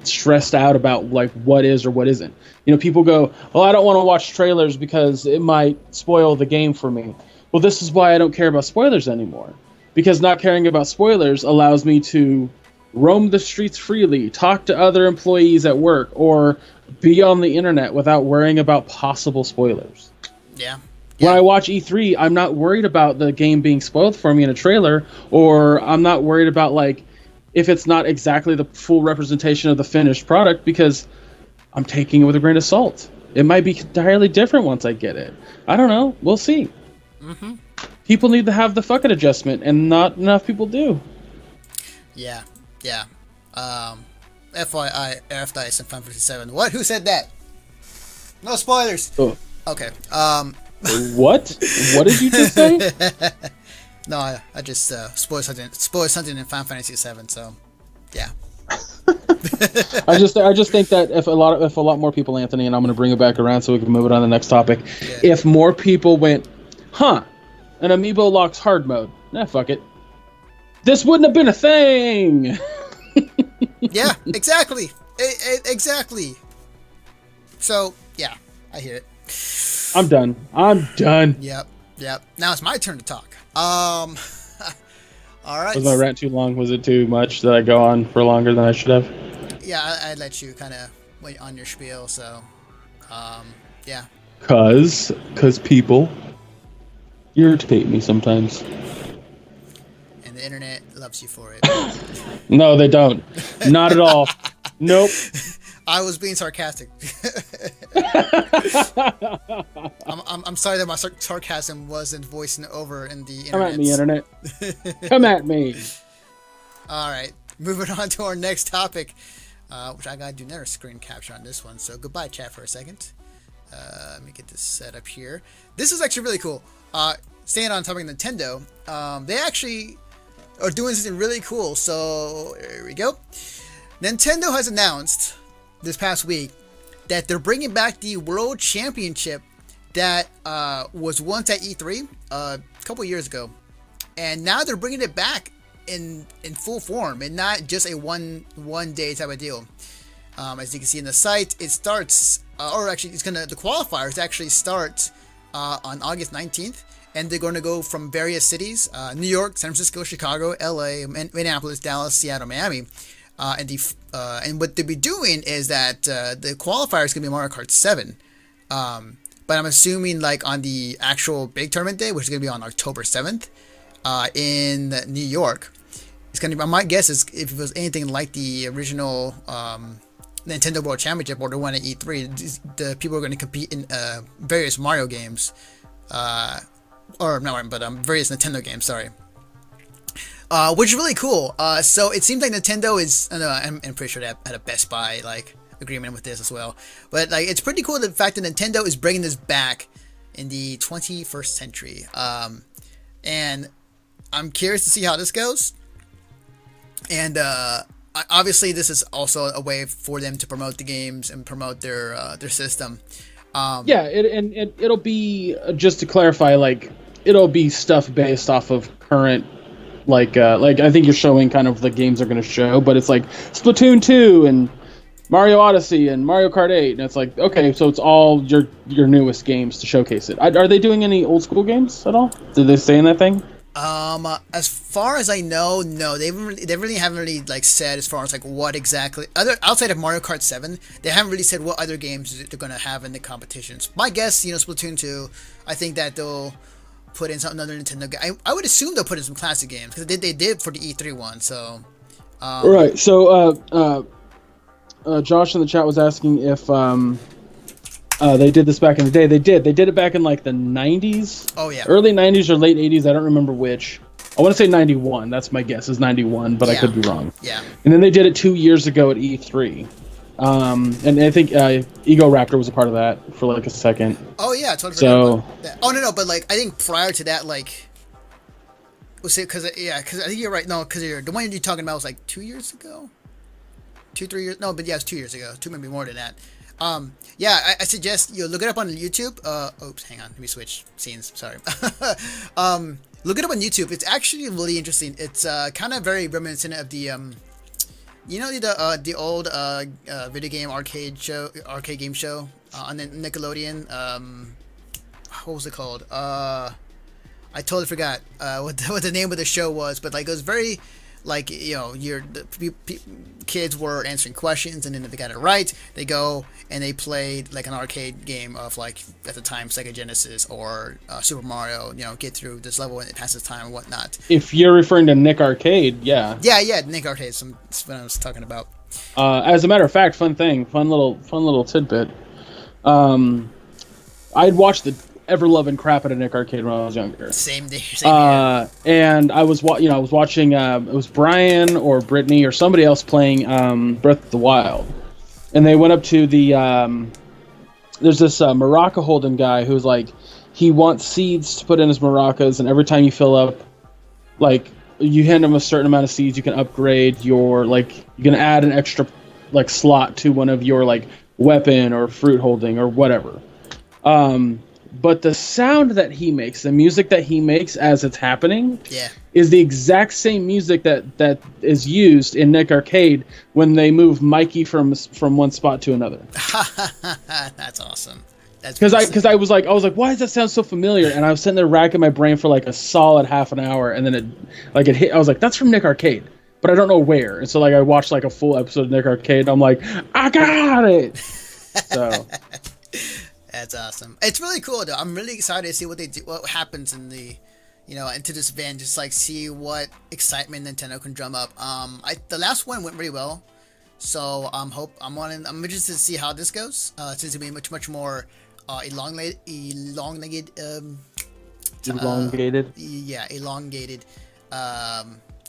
stressed out about like what is or what isn't. People go, "Oh, I don't want to watch trailers because it might spoil the game for me." Well, this is why I don't care about spoilers anymore. Because not caring about spoilers allows me to roam the streets freely, talk to other employees at work, or be on the internet without worrying about possible spoilers. Yeah. When I watch E3, I'm not worried about the game being spoiled for me in a trailer, or I'm not worried about like if it's not exactly the full representation of the finished product, because I'm taking it with a grain of salt. It might be entirely different once I get it. I don't know. We'll see. Mm-hmm. People need to have the fucking adjustment, and not enough people do. Yeah. FYI, Earth Dice and 167. What? Who said that? No spoilers. Oh. Okay. What? What did you just say? No, I just spoiled something in Final Fantasy VII. So, yeah. I just think that if a lot more people, Anthony, and I'm going to bring it back around so we can move it on to the next topic. Yeah. If more people went, an amiibo locks hard mode. Nah, fuck it. This wouldn't have been a thing. Yeah, exactly. Exactly. So, yeah, I hear it. I'm done. Yep. Now it's my turn to talk. All right. Was my rant too long? Was it too much? Did I go on for longer than I should have? Yeah, I let you kind of wait on your spiel, so, yeah. Cause people irritate me sometimes. And the internet loves you for it. No, they don't. Not at all. Nope. I was being sarcastic. I'm sorry that my sarcasm wasn't voicing over in the internet. Come at me, internet. Come at me. All right, moving on to our next topic, which I gotta do another screen capture on this one. So goodbye, chat, for a second. Let me get this set up here. This is actually really cool. Staying on topic of Nintendo, they actually are doing something really cool. So here we go. Nintendo has announced this past week that they're bringing back the World Championship that was once at E3 a couple years ago, and now they're bringing it back in full form and not just a one day type of deal. As you can see in the site, it starts, the qualifiers actually start on August 19th, and they're going to go from various cities: New York, San Francisco, Chicago, LA, Minneapolis, Dallas, Seattle, Miami. And what they'll be doing is that the qualifier is going to be Mario Kart 7. But I'm assuming like on the actual big tournament day, which is going to be on October 7th in New York, it's going to be, my guess is if it was anything like the original Nintendo World Championship or the one at E3, the people are going to compete in various Mario games. Various Nintendo games, sorry. Which is really cool. So it seems like Nintendo is, I'm pretty sure they had a Best Buy like agreement with this as well. But like, it's pretty cool the fact that Nintendo is bringing this back in the 21st century. And I'm curious to see how this goes. And obviously, this is also a way for them to promote the games and promote their system. It'll be, just to clarify, like, it'll be stuff based off of current. Like I think you're showing kind of the games they're going to show, but it's like Splatoon 2 and Mario Odyssey and Mario Kart 8, and it's like, okay, so it's all your newest games to showcase it. Are they doing any old school games at all? Did they say in that thing? As far as I know, no, they really haven't really like said as far as like what exactly other outside of Mario Kart 7, they haven't really said what other games they're gonna have in the competitions. My guess, Splatoon 2, I think that they'll put in some another Nintendo game. I would assume they'll put in some classic games because they did for the E3 one. So, right. So, Josh in the chat was asking if they did this back in the day. They did. They did it back in like the 90s. Oh yeah. Early 90s or late 80s. I don't remember which. I want to say 91. That's my guess. Is 91, but I could be wrong. Yeah. And then they did it 2 years ago at E3. And I think Ego Raptor was a part of that for like a second. Oh yeah, I totally so. Forgot about that. Oh no, but like I think prior to that, like, was it because I think you're right. No, because the one you're talking about was like 2 years ago, 2-3 years. No, but yeah, it's 2 years ago. Maybe more than that. Yeah, I suggest you look it up on YouTube. Oops, hang on, let me switch scenes. Sorry. Look it up on YouTube. It's actually really interesting. It's kind of very reminiscent of the the old video game arcade game show on the Nickelodeon. What was it called? I totally forgot what the name of the show was, but like it was very like kids were answering questions, and then if they got it right, they go and they played like an arcade game of like at the time Sega Genesis or Super Mario. Get through this level and it passes time and whatnot. If you're referring to Nick Arcade, yeah, Nick Arcade. That's what I was talking about. As a matter of fact, fun little tidbit. I'd watched the ever-loving crap out of Nick Arcade when I was younger. Same day. And I was watching. It was Brian or Brittany or somebody else playing Breath of the Wild, and they went up to the. There's this maraca holding guy who's like, he wants seeds to put in his maracas, and every time you fill up, like you hand him a certain amount of seeds, you can upgrade your you can add an extra slot to one of your weapon or fruit holding or whatever. But the sound that he makes, the music that he makes as it's happening, is the exact same music that is used in Nick Arcade when they move Mikey from one spot to another. That's awesome. Because I was like, why does that sound so familiar? And I was sitting there racking my brain for a solid half an hour, and then it hit. I was like, that's from Nick Arcade, but I don't know where. And so I watched a full episode of Nick Arcade. And I'm like, I got it. So. That's awesome. It's really cool though. I'm really excited to see what happens in the, into this event. Just see what excitement Nintendo can drum up. The last one went really well, so I'm interested to see how this goes. Since it'll be much more elongated.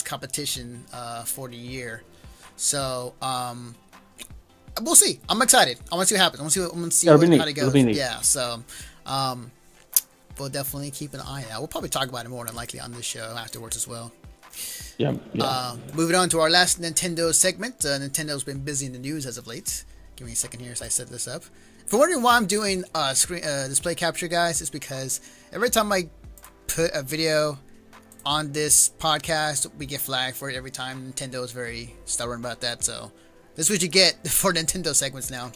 Competition for the year. So we'll see. I'm excited. I want to see what happens. I want to see how it goes. Yeah, so we'll definitely keep an eye out. We'll probably talk about it more than likely on this show afterwards as well. Yeah. Moving on to our last Nintendo segment. Nintendo's been busy in the news as of late. Give me a second here as I set this up. If you're wondering why I'm doing display capture, guys, it's because every time I put a video on this podcast, we get flagged for it every time. Nintendo is very stubborn about that, so this is what you get for Nintendo segments now.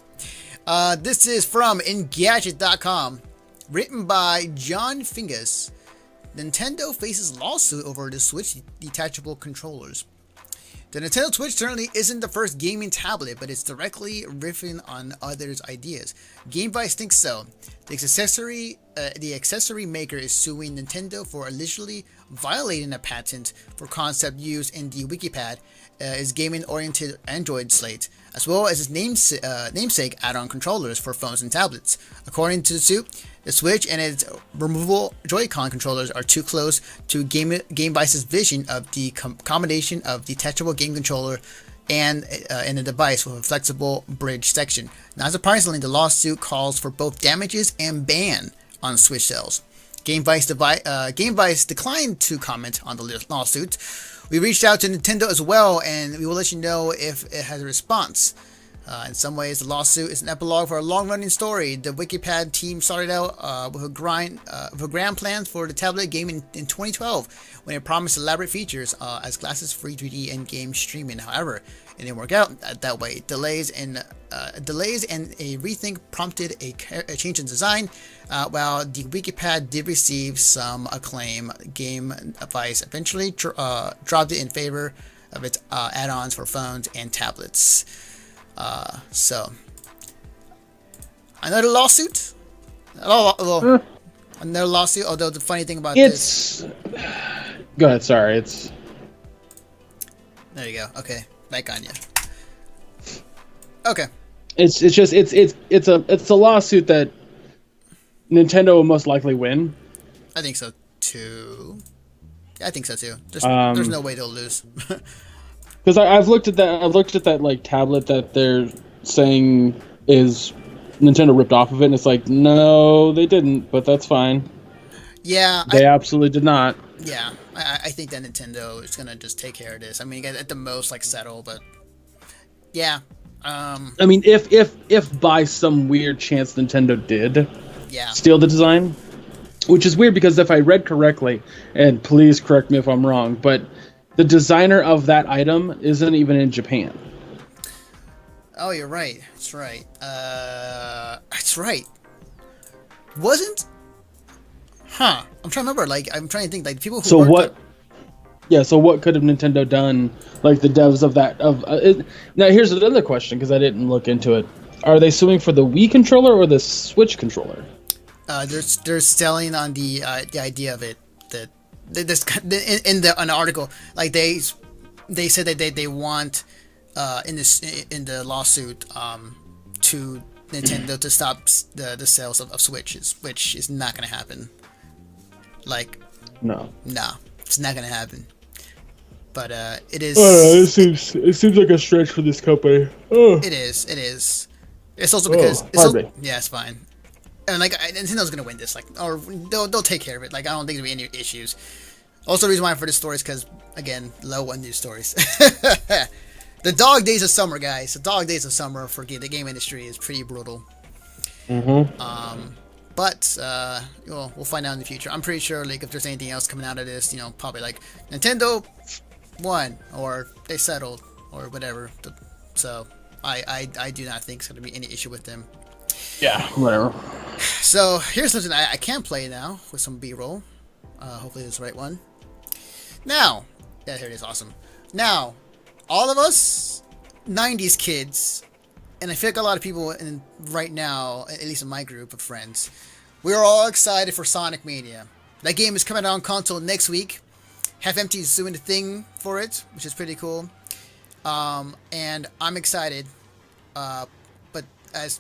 This is from Engadget.com, written by John Fingus. Nintendo faces lawsuit over the Switch detachable controllers. The Nintendo Switch certainly isn't the first gaming tablet, but it's directly riffing on others' ideas. GameVice thinks so. The accessory maker is suing Nintendo for allegedly violating a patent for concept used in the Wikipad, its gaming-oriented Android slate, as well as its namesake add-on controllers for phones and tablets. According to the suit, the Switch and its removable Joy-Con controllers are too close to GameVice's vision of the combination of detachable game controller and a device with a flexible bridge section. Not surprisingly, the lawsuit calls for both damages and ban on Switch sales. GameVice declined to comment on the lawsuit. We reached out to Nintendo as well, and we will let you know if it has a response. In some ways, the lawsuit is an epilogue for a long-running story. The Wikipad team started out with a grand plan for the tablet game in 2012, when it promised elaborate features as glasses-free 3D and game streaming. However, it didn't work out that way. Delays in delays and a rethink prompted a change in design. While the WikiPad did receive some acclaim, Game Advice eventually dropped it in favor of its add-ons for phones and tablets. So, another lawsuit? Another lawsuit, although the funny thing about this... Go ahead, sorry, it's... There you go, okay, back on you. Okay. It's a lawsuit that Nintendo will most likely win. I think so too. There's no way they'll lose. Because I've looked at that like tablet that they're saying is Nintendo ripped off of it, and it's like, no, they didn't, but that's fine. Yeah, they absolutely did not. Yeah, I think that Nintendo is gonna just take care of this. I mean, at the most, like, settle, but yeah. I mean, if by some weird chance Nintendo did steal the design, which is weird because if I read correctly, and please correct me if I'm wrong, but the designer of that item isn't even in Japan. Oh, you're right. That's right. That's right. Wasn't? Huh. I'm trying to remember. Like, I'm trying to think. Like, people who. So what? Yeah. So what could have Nintendo done? Like the devs of that now here's another question because I didn't look into it. Are they suing for the Wii controller or the Switch controller? They're selling on the idea of it that this in the article, like they said that they want in the lawsuit to Nintendo to stop the sales of Switches, which is not gonna happen. Like, no, it's not gonna happen. But it is. It seems like a stretch for this company. It is. It's also because it's fine. And like Nintendo's gonna win this, like, or they'll take care of it. Like, I don't think there'll be any issues. Also, the reason why for this story is because, again, low on news stories. The dog days of summer, guys. The dog days of summer for the game industry is pretty brutal. But we'll find out in the future. I'm pretty sure, like, if there's anything else coming out of this, probably like Nintendo won or they settled or whatever. So I do not think it's gonna be any issue with them. Yeah, whatever. So here's something I can play now with some B-roll. Hopefully it's the right one. Now, yeah, here it is. Awesome. Now, all of us 90s kids, and I feel like a lot of people right now, at least in my group of friends, we're all excited for Sonic Mania. That game is coming out on console next week. Half Empty is doing the thing for it, which is pretty cool. And I'm excited. But as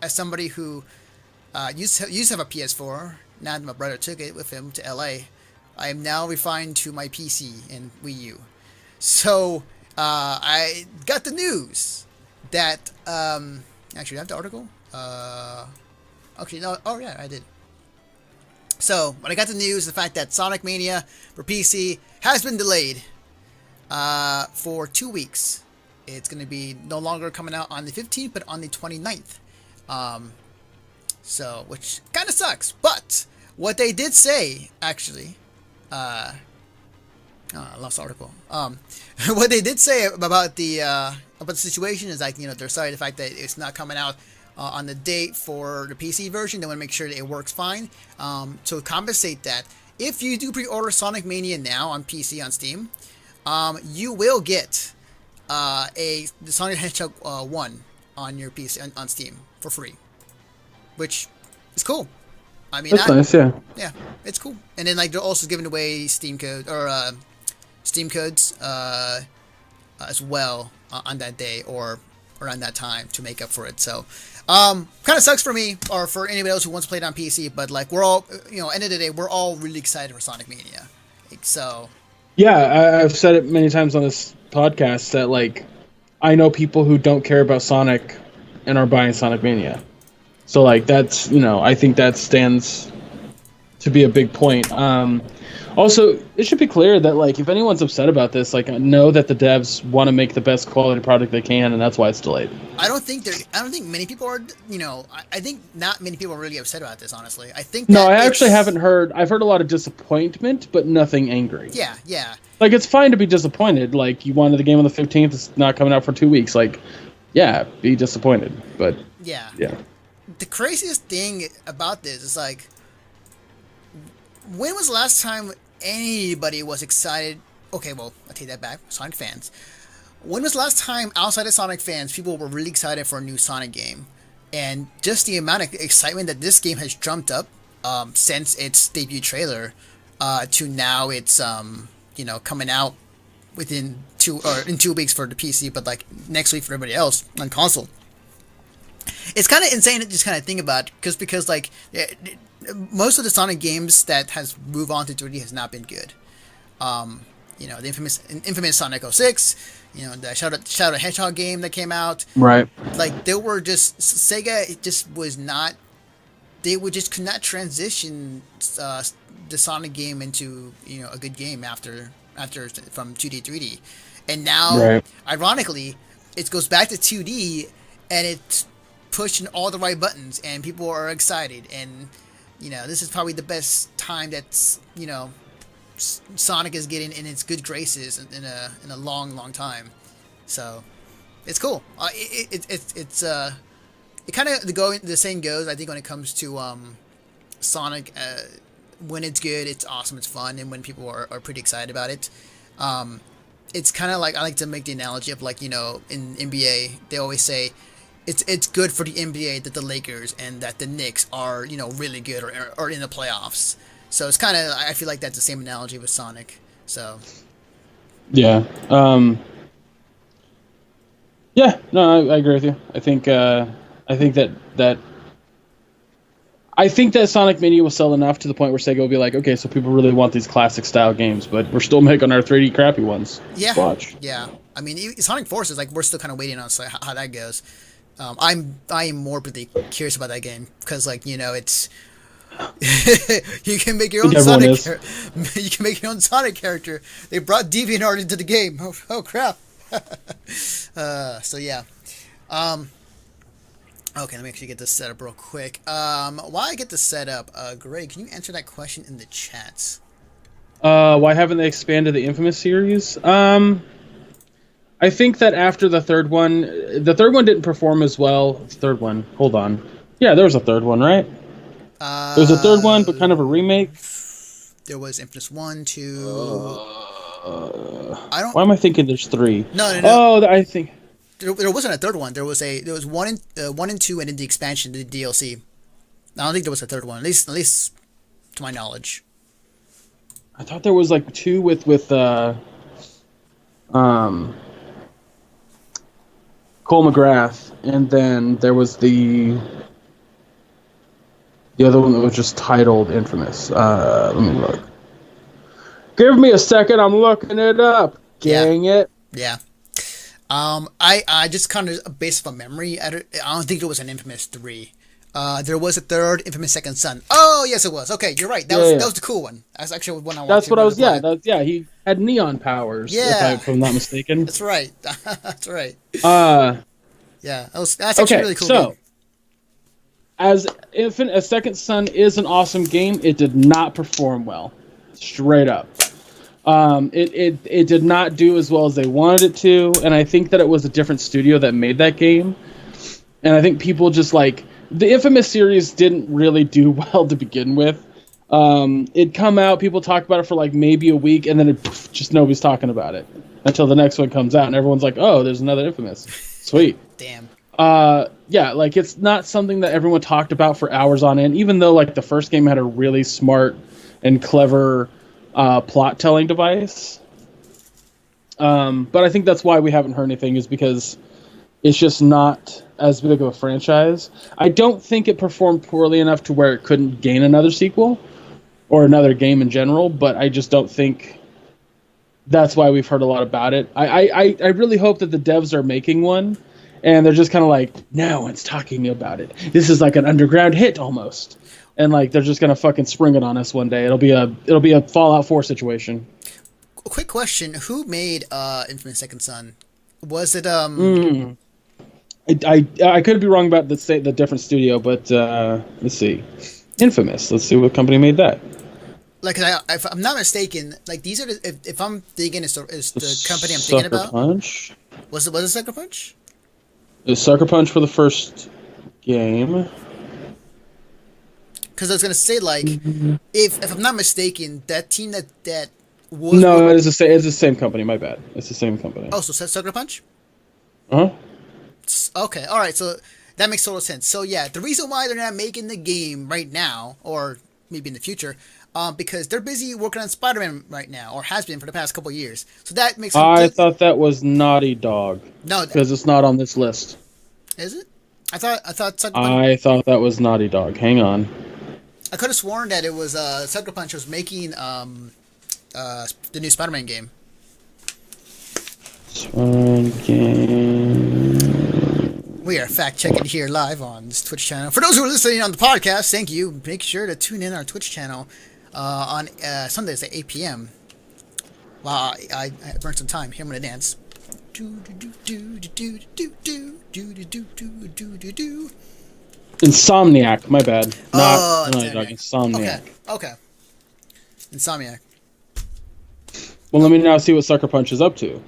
somebody who used to have a PS4, now that my brother took it with him to LA, I am now refined to my PC and Wii U. So I got the news that actually, I have the article. Okay, no. Oh yeah, I did. So when I got the news, the fact that Sonic Mania for PC has been delayed for 2 weeks. It's going to be no longer coming out on the 15th, but on the 29th. So, which kind of sucks. But what they did say, actually, I lost the article. What they did say about the situation is, like, they're sorry the fact that it's not coming out on the date for the PC version. They want to make sure that it works fine. To compensate that, if you do pre-order Sonic Mania now on PC on Steam, you will get the Sonic the Hedgehog 1 on your PC on Steam for free, which is cool. I mean, that's nice, yeah. Yeah, it's cool. And then, like, they're also giving away Steam codes as well on that day or around that time to make up for it. So, kind of sucks for me or for anybody else who wants to play it on PC. But, like, we're all, end of the day, we're all really excited for Sonic Mania. Like, so. Yeah, I've said it many times on this podcast that, like, I know people who don't care about Sonic and are buying Sonic Mania. So, like, that's, I think that stands to be a big point. Also, it should be clear that, like, if anyone's upset about this, like, know that the devs want to make the best quality product they can, and that's why it's delayed. I don't think many people are, I think not many people are really upset about this, honestly. I think No, I actually haven't heard. I've heard a lot of disappointment, but nothing angry. Yeah. Like, it's fine to be disappointed. Like, you wanted the game on the 15th, it's not coming out for 2 weeks. Like, yeah, be disappointed. But Yeah. yeah. The craziest thing about this is like, when was the last time anybody was excited? Okay, well, I take that back. Sonic fans. When was the last time outside of Sonic fans, people were really excited for a new Sonic game? And just the amount of excitement that this game has jumped up since its debut trailer to now it's coming out within in 2 weeks for the PC, but like next week for everybody else on console. It's kind of insane to just kind of think about, because like most of the Sonic games that has moved on to 3D has not been good. The infamous Sonic 06, the Shadow Hedgehog game that came out. Right. Like, they were just Sega. It just was not. They could not transition the Sonic game into a good game after from 2D 3D, and now Right. ironically it goes back to 2D and it's pushing all the right buttons and people are excited, and this is probably the best time that's Sonic is getting in its good graces in a long time. So it's cool. It kind of the saying goes, I think, when it comes to Sonic, when it's good, it's awesome, it's fun, and when people are pretty excited about it, it's kind of like, I like to make the analogy of, like, in NBA they always say it's good for the NBA that the Lakers and that the Knicks are really good or in the playoffs. So it's kind of, I feel like that's the same analogy with Sonic. So Yeah. Yeah. No, I agree with you. I think that Sonic Mania will sell enough to the point where Sega will be like, okay, so people really want these classic style games, but we're still making our 3D crappy ones. yeah, Let's watch. yeah. I mean, Sonic Forces, like, we're still kind of waiting on how that goes. I am morbidly curious about that game because, like, it's you can make your own Sonic. You can make your own Sonic character. They brought DeviantArt into the game. Oh crap! So yeah. Okay, let me actually get this set up real quick. While I get this set up, Greg, can you answer that question in the chat? Why haven't they expanded the Infamous series? I think that after the third one didn't perform as well. The third one, hold on. Yeah, there was a third one, right? There was a third one, but kind of a remake. There was Infamous 1, 2... Why am I thinking there's 3? No. Oh, I think... There wasn't a third one. There was 1 and 2, and then the expansion, the DLC. I don't think there was a third one, at least to my knowledge. I thought there was like 2 with Cole McGrath, and then there was the other one that was just titled Infamous. Let me look. Give me a second, I'm looking it up. Dang it. Yeah. I just kind of, based on memory, I don't think there was an Infamous 3. There was a third, Infamous Second Son. Oh, yes, it was. Okay, you're right. That was the cool one. That's actually one I watched. That's what I was. Yeah, he had neon powers. Yeah, if I'm not mistaken. That's right. That's right. Yeah, that's actually okay, really cool. So, game. As Second Son is an awesome game, it did not perform well. Straight up. It did not do as well as they wanted it to, and I think that it was a different studio that made that game. And I think people just like the Infamous series didn't really do well to begin with. It'd come out, people talk about it for like maybe a week, and then just nobody's talking about it until the next one comes out, and everyone's like, "Oh, there's another Infamous." Sweet. Damn. Yeah, like it's not something that everyone talked about for hours on end, even though like the first game had a really smart and clever plot telling device. But I think that's why we haven't heard anything, is because it's just not as big of a franchise. I don't think it performed poorly enough to where it couldn't gain another sequel or another game in general, but I just don't think that's why we've heard a lot about it. I really hope that the devs are making one and they're just kind of like, no one's talking about it. This is like an underground hit almost. And like they're just gonna fucking spring it on us one day. It'll be a Fallout 4 situation. A quick question: who made Infamous Second Son? Was it I could be wrong about the different studio, but let's see. Infamous. Let's see what company made that. Like, if I'm not mistaken, like these are if I'm thinking, is the company I'm thinking about. Punch. Was it Sucker Punch? Is Sucker Punch for the first game? Because I was gonna say, like, if I'm not mistaken, that team that was No, it's the same company. My bad. It's the same company. Oh, so Sucker Punch? Uh huh. Okay, all right. So that makes total sense. So yeah, the reason why they're not making the game right now, or maybe in the future, because they're busy working on Spider-Man right now, or has been for the past couple of years. So that makes. I thought that was Naughty Dog. No, because it's not on this list. Is it? I thought Sucker Punch. I thought that was Naughty Dog. Hang on. I could have sworn that it was Sucker Punch was making the new Spider-Man game. We are fact checking here live on this Twitch channel. For those who are listening on the podcast, thank you. Make sure to tune in our Twitch channel on Sundays at 8 p.m. Wow, I burned some time. Here I'm gonna dance. Insomniac. My bad. Not Naughty Dog. Insomniac. Okay. Insomniac. Well, let me now see what Sucker Punch is up to,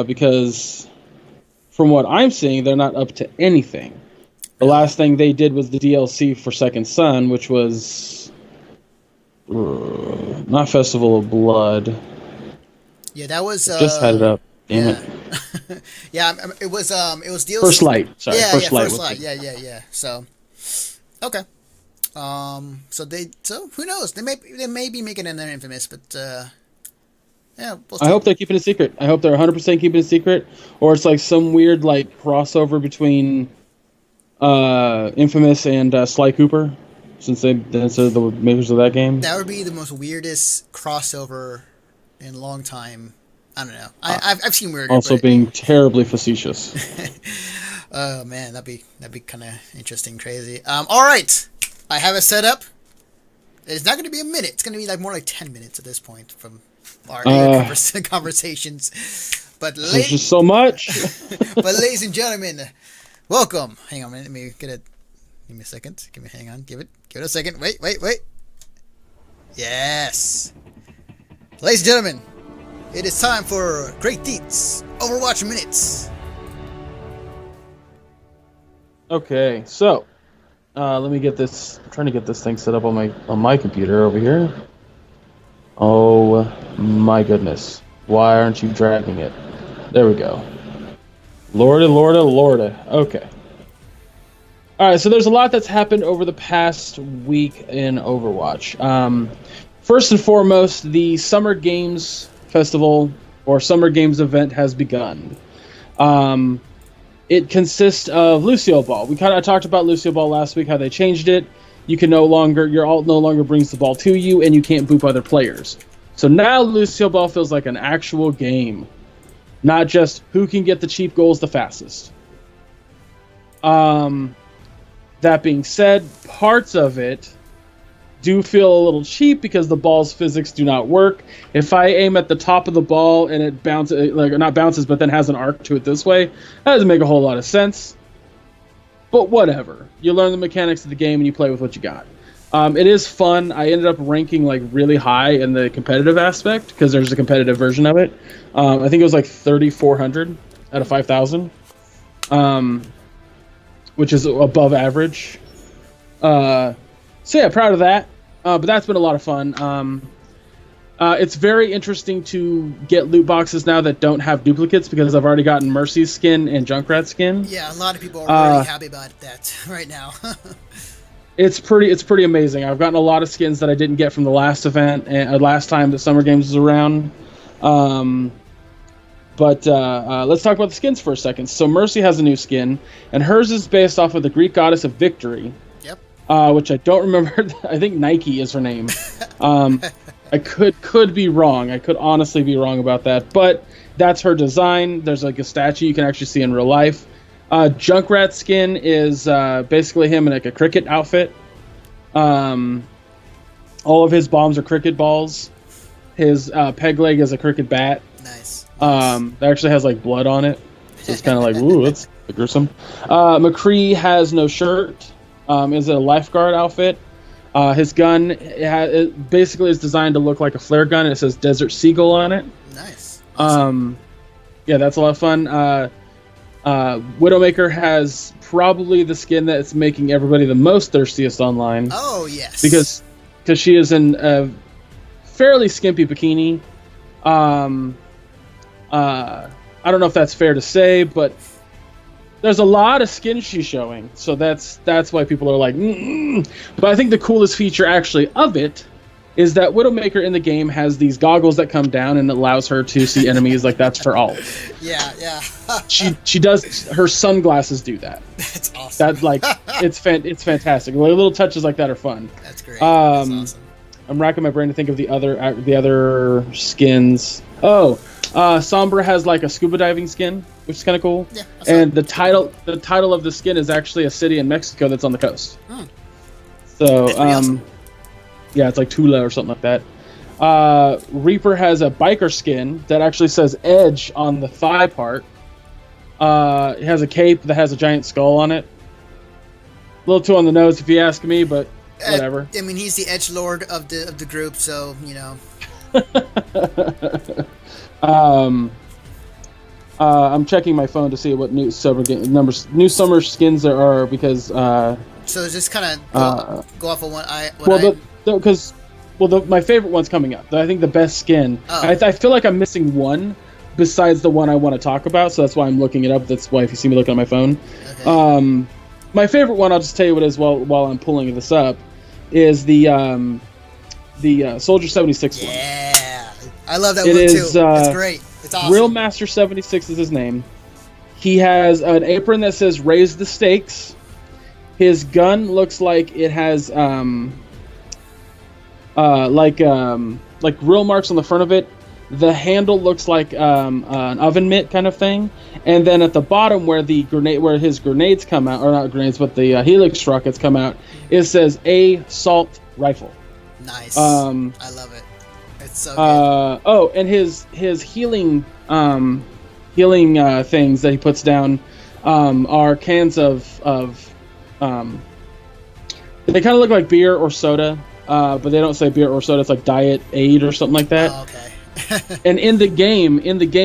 because from what I'm seeing, they're not up to anything. The last thing they did was the DLC for Second Son, which was not Festival of Blood. Yeah, that was. Just had it up. Damn it. Yeah, it was DLC. First Light. Sorry, yeah, First Light. First Light. Yeah. So, okay. So who knows? They may be making another Infamous, but yeah. We'll see. I hope they're keeping it secret. I hope they're 100% keeping it secret, or it's like some weird like crossover between Infamous and Sly Cooper, since they're the makers of that game. That would be the most weirdest crossover in a long time. I don't know. I've seen weirder. Also but... being terribly facetious. Oh man, that'd be kind of interesting, crazy. All right, I have it set up. It's not going to be a minute. It's going to be like more like 10 minutes at this point from our conversations. But there's just so much. But ladies and gentlemen, welcome. Hang on a minute. Let me get it. Give me a second. Hang on. Give it a second. Wait. Yes. Ladies and gentlemen, it is time for Great Deets Overwatch Minutes. Okay, so let me get this. I'm trying to get this thing set up on my computer over here. Oh my goodness! Why aren't you dragging it? There we go. Lorda. Okay. All right, so there's a lot that's happened over the past week in Overwatch. First and foremost, the Summer Games Festival or Summer Games event has begun. It consists of Lucio Ball. We kind of talked about Lucio Ball last week, how they changed it. Your ult no longer brings the ball to you, and you can't boop other players. So now Lucio Ball feels like an actual game, not just who can get the cheap goals the fastest. That being said, parts of it do feel a little cheap because the ball's physics do not work. If I aim at the top of the ball and it bounces, not bounces, but then has an arc to it this way, that doesn't make a whole lot of sense. But whatever. You learn the mechanics of the game and you play with what you got. It is fun. I ended up ranking like really high in the competitive aspect because there's a competitive version of it. I think it was like 3,400 out of 5,000, which is above average. So yeah, proud of that. But that's been a lot of fun. It's very interesting to get loot boxes now that don't have duplicates because I've already gotten Mercy's skin and Junkrat's skin. Yeah, a lot of people are really happy about that right now. It's pretty amazing. I've gotten a lot of skins that I didn't get from the last event and last time the Summer Games was around. But let's talk about the skins for a second. So Mercy has a new skin, and hers is based off of the Greek goddess of victory. Which I don't remember. I think Nike is her name. I could be wrong. I could honestly be wrong about that. But that's her design. There's like a statue you can actually see in real life. Junkrat skin is basically him in like a cricket outfit. All of his bombs are cricket balls. His peg leg is a cricket bat. Nice. That actually has like blood on it. So it's kind of like, ooh, that's gruesome. McCree has no shirt. Is a lifeguard outfit. His gun it basically is designed to look like a flare gun. It says Desert Seagull on it. Nice. Awesome. Yeah, that's a lot of fun. Widowmaker has probably the skin that's making everybody the most thirstiest online. Oh, yes. Because she is in a fairly skimpy bikini. I don't know if that's fair to say, but there's a lot of skin she's showing, so that's why people are like, But I think the coolest feature actually of it is that Widowmaker in the game has these goggles that come down and allows her to see enemies like that's for all. Yeah. she does. Her sunglasses do that. That's awesome. That like it's fantastic. Like, little touches like that are fun. That's great. That's awesome. I'm racking my brain to think of the other skins. Oh, Sombra has like a scuba diving skin, which is kind of cool. Yeah. And the title of the skin is actually a city in Mexico that's on the coast. So awesome. Yeah, it's like Tula or something like that. Reaper has a biker skin that actually says Edge on the thigh part. It has a cape that has a giant skull on it. A little too on the nose if you ask me, but whatever. I mean, he's the edgelord of the group, so you know. I'm checking my phone to see what new summer skins there are because. So just kind of go off of my favorite one's coming up. I think the best skin. Oh. I feel like I'm missing one besides the one I want to talk about, so that's why I'm looking it up. That's why if you see me looking at my phone. Okay. My favorite one, I'll just tell you what it is while I'm pulling this up, is the Soldier 76 one. Yeah, I love that one too. It's great. It's awesome. Real Master 76 is his name. He has an apron that says "Raise the Stakes." His gun looks like it has like grill marks on the front of it. The handle looks like an oven mitt kind of thing, and then at the bottom where his grenades come out, or not grenades, but the helix rockets come out, it says assault rifle. Nice. I love it. It's so good. Oh, and his healing things that he puts down are cans of they kind of look like beer or soda, but they don't say beer or soda. It's like Diet Aid or something like that. Oh, okay. And in the game,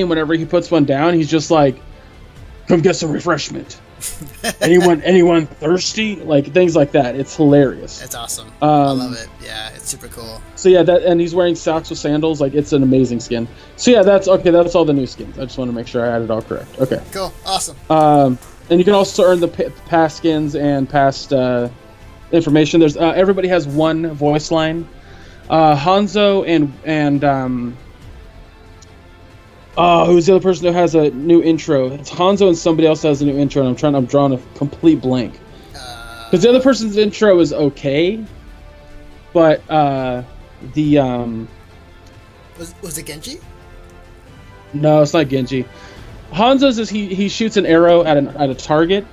whenever he puts one down, he's just like, "Come get some refreshment." anyone thirsty? Like things like that. It's hilarious. It's awesome. I love it. Yeah, it's super cool. So yeah, and he's wearing socks with sandals. Like it's an amazing skin. So yeah, that's okay. That's all the new skins. I just want to make sure I had it all correct. Okay. Cool. Awesome. And you can also earn the past skins and past information. There's everybody has one voice line. Hanzo and who's the other person who has a new intro? It's Hanzo and somebody else has a new intro, and I'm drawing a complete blank. Because the other person's intro is okay, but was it Genji? No, it's not Genji. Hanzo's is he shoots an arrow at a target,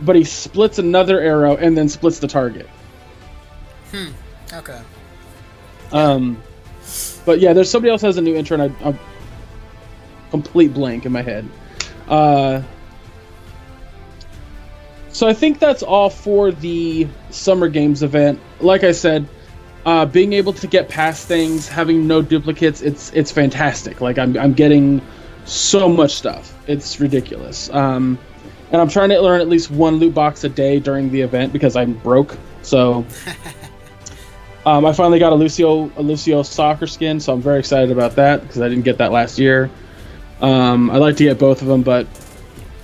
but he splits another arrow and then splits the target. Okay. But yeah, there's somebody else has a new intro, and I'm complete blank in my head. So I think that's all for the Summer Games event. Like I said, being able to get past things, having no duplicates, it's fantastic. Like I'm getting so much stuff. It's ridiculous. And I'm trying to learn at least one loot box a day during the event because I'm broke. So I finally got a Lucio soccer skin, so I'm very excited about that because I didn't get that last year. I'd like to get both of them, but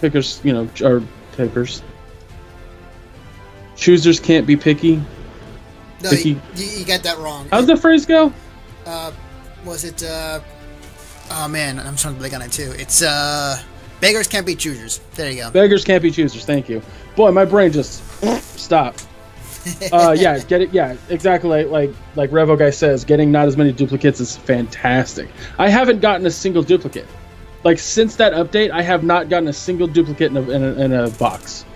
pickers, or takers. Choosers can't be picky. No, you got that wrong. How's the phrase go? Was it, oh man, I'm trying to blank on it too. It's, beggars can't be choosers. There you go. Beggars can't be choosers, thank you. Boy, my brain just stopped. Yeah, get it. Yeah, exactly. Like Revo guy says, getting not as many duplicates is fantastic. I haven't gotten a single duplicate. Like since that update, I have not gotten a single duplicate in a box.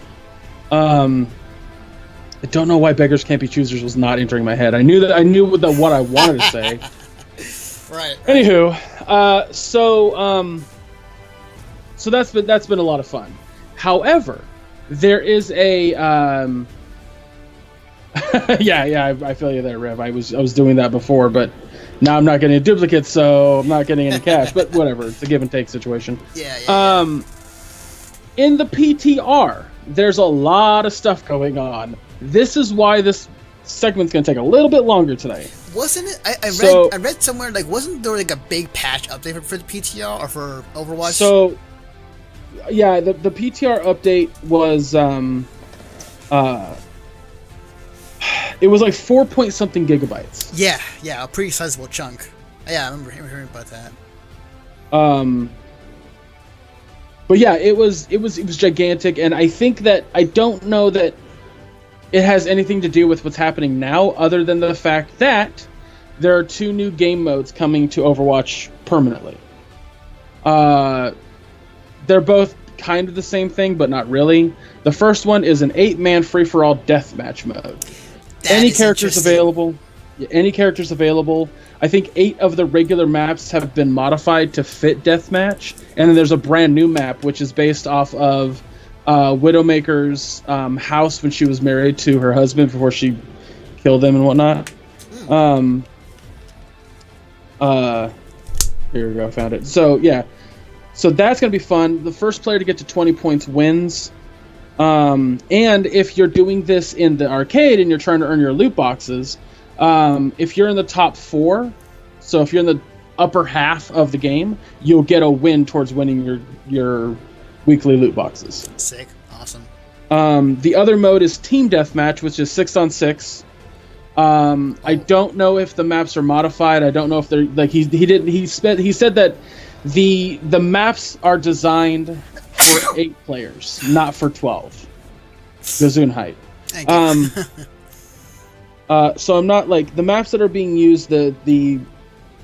I don't know why beggars can't be choosers was not entering my head. I knew what I wanted to say. Right. Anywho, so that's been a lot of fun. However, there is a yeah, I feel you there, Rev. I was doing that before, but now I'm not getting a duplicate, so I'm not getting any cash. But whatever, it's a give and take situation. Yeah. in the PTR, there's a lot of stuff going on. This is why this segment's going to take a little bit longer today. Wasn't it? I read somewhere, like, wasn't there like a big patch update for the PTR or for Overwatch? So, yeah, the PTR update was it was like 4 point something gigabytes. Yeah, a pretty sizable chunk. Yeah, I remember hearing about that. But yeah, it was gigantic, and I think that I don't know that it has anything to do with what's happening now, other than the fact that there are 2 new game modes coming to Overwatch permanently. They're both kind of the same thing, but not really. The first one is an 8-man free-for-all deathmatch mode. Any characters available. Yeah, any characters available. I think 8 of the regular maps have been modified to fit deathmatch, and then there's a brand new map which is based off of Widowmaker's house when she was married to her husband before she killed him and whatnot. Here we go, found it. So yeah, so that's gonna be fun. The first player to get to 20 points wins. And if you're doing this in the arcade and you're trying to earn your loot boxes, if you're in the top 4, so if you're in the upper half of the game, you'll get a win towards winning your weekly loot boxes. Sick. Awesome. The other mode is Team Deathmatch, which is 6-on-6. I don't know if the maps are modified. I don't know if they're like he said that the maps are designed for 8 players, not for 12. Gesundheit. So I'm not like the maps that are being used. The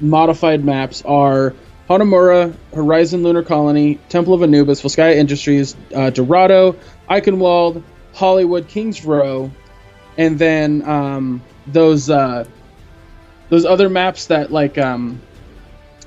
modified maps are Hanamura, Horizon Lunar Colony, Temple of Anubis, Volskaya Industries, Dorado, Eichenwald, Hollywood, Kings Row, and then those other maps that like the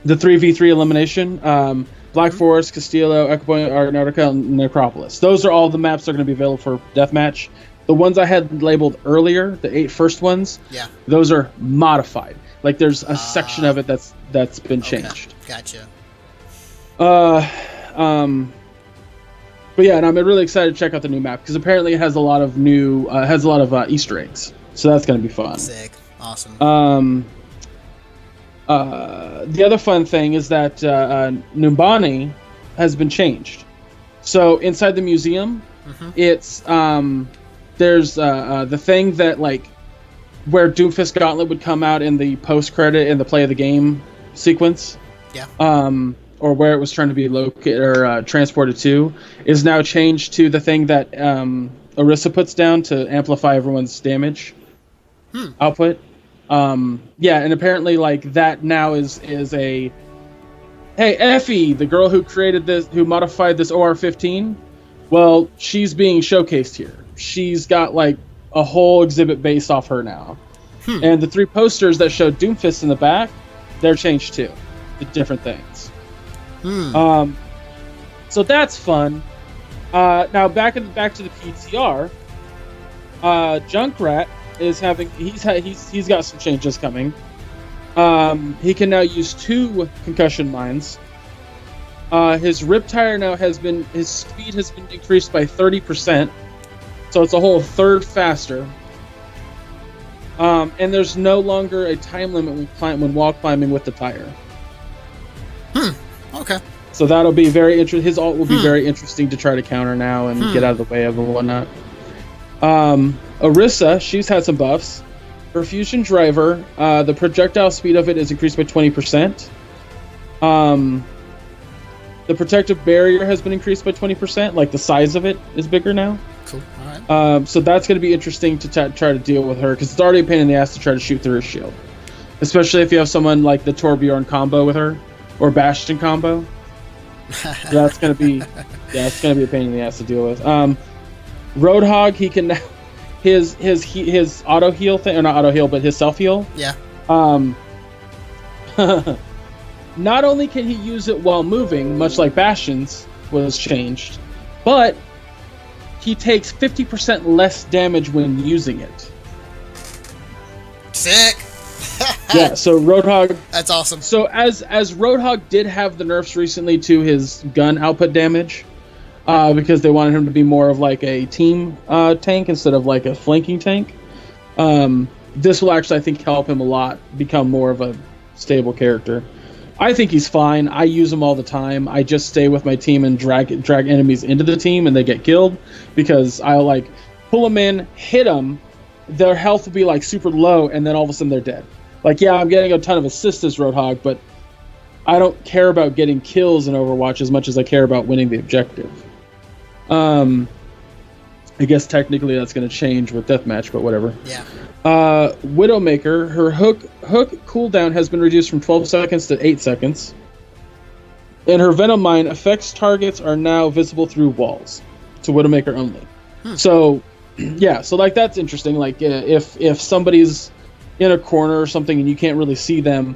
3v3 elimination. Black Forest, Castillo, Echo Point, Nautica, and Necropolis. Those are all the maps that are going to be available for Deathmatch. The ones I had labeled earlier, the 8 first ones, those are modified. Like there's a section of it that's been changed. Gotcha. But yeah, and I'm really excited to check out the new map because apparently it has a lot of new, Easter eggs. So that's going to be fun. Sick. Awesome. The other fun thing is that Numbani has been changed. So inside the museum, it's there's the thing that like where Doomfist Gauntlet would come out in the post credit in the play of the game sequence. Yeah. Or where it was trying to be located or transported to is now changed to the thing that Orisa puts down to amplify everyone's damage output. Yeah, and apparently like that now is a hey Effie, the girl who created this, who modified this OR-15, well, she's being showcased here. She's got like a whole exhibit based off her now. And the 3 posters that showed Doomfist in the back, they're changed too. The different things. So that's fun. Now back to the PTR. Junkrat is having he's got some changes coming. He can now use 2 concussion mines. His Riptire now his speed has been increased by 30%, so it's a whole third faster. And there's no longer a time limit when wall climbing with the tire. Okay. So that'll be very interesting. His ult will be very interesting to try to counter now and get out of the way of and whatnot. Orisa, she's had some buffs. Her fusion driver, the projectile speed of it is increased by 20%. The protective barrier has been increased by 20%. Like the size of it is bigger now. Cool. All right. So that's going to be interesting to try to deal with her because it's already a pain in the ass to try to shoot through her shield, especially if you have someone like the Torbjorn combo with her or Bastion combo. That's going to be a pain in the ass to deal with. Roadhog, he can now his auto heal thing, or not auto heal, but his self heal. Yeah. Not only can he use it while moving, much like Bastion's was changed, but he takes 50% less damage when using it. Sick. Yeah, so Roadhog. That's awesome. So as Roadhog did have the nerfs recently to his gun output damage, because they wanted him to be more of like a team tank instead of like a flanking tank. This will actually, I think, help him a lot become more of a stable character. I think he's fine. I use him all the time. I just stay with my team and drag enemies into the team and they get killed because I'll like pull them in, hit them, their health will be like super low, and then all of a sudden they're dead. Like, yeah, I'm getting a ton of assists as Roadhog, but I don't care about getting kills in Overwatch as much as I care about winning the objective. I guess technically that's going to change with Deathmatch, but whatever. Yeah. Widowmaker, her hook cooldown has been reduced from 12 seconds to 8 seconds. And her Venom Mine affects targets are now visible through walls to Widowmaker only. So, yeah, so like that's interesting. Like if somebody's in a corner or something and you can't really see them,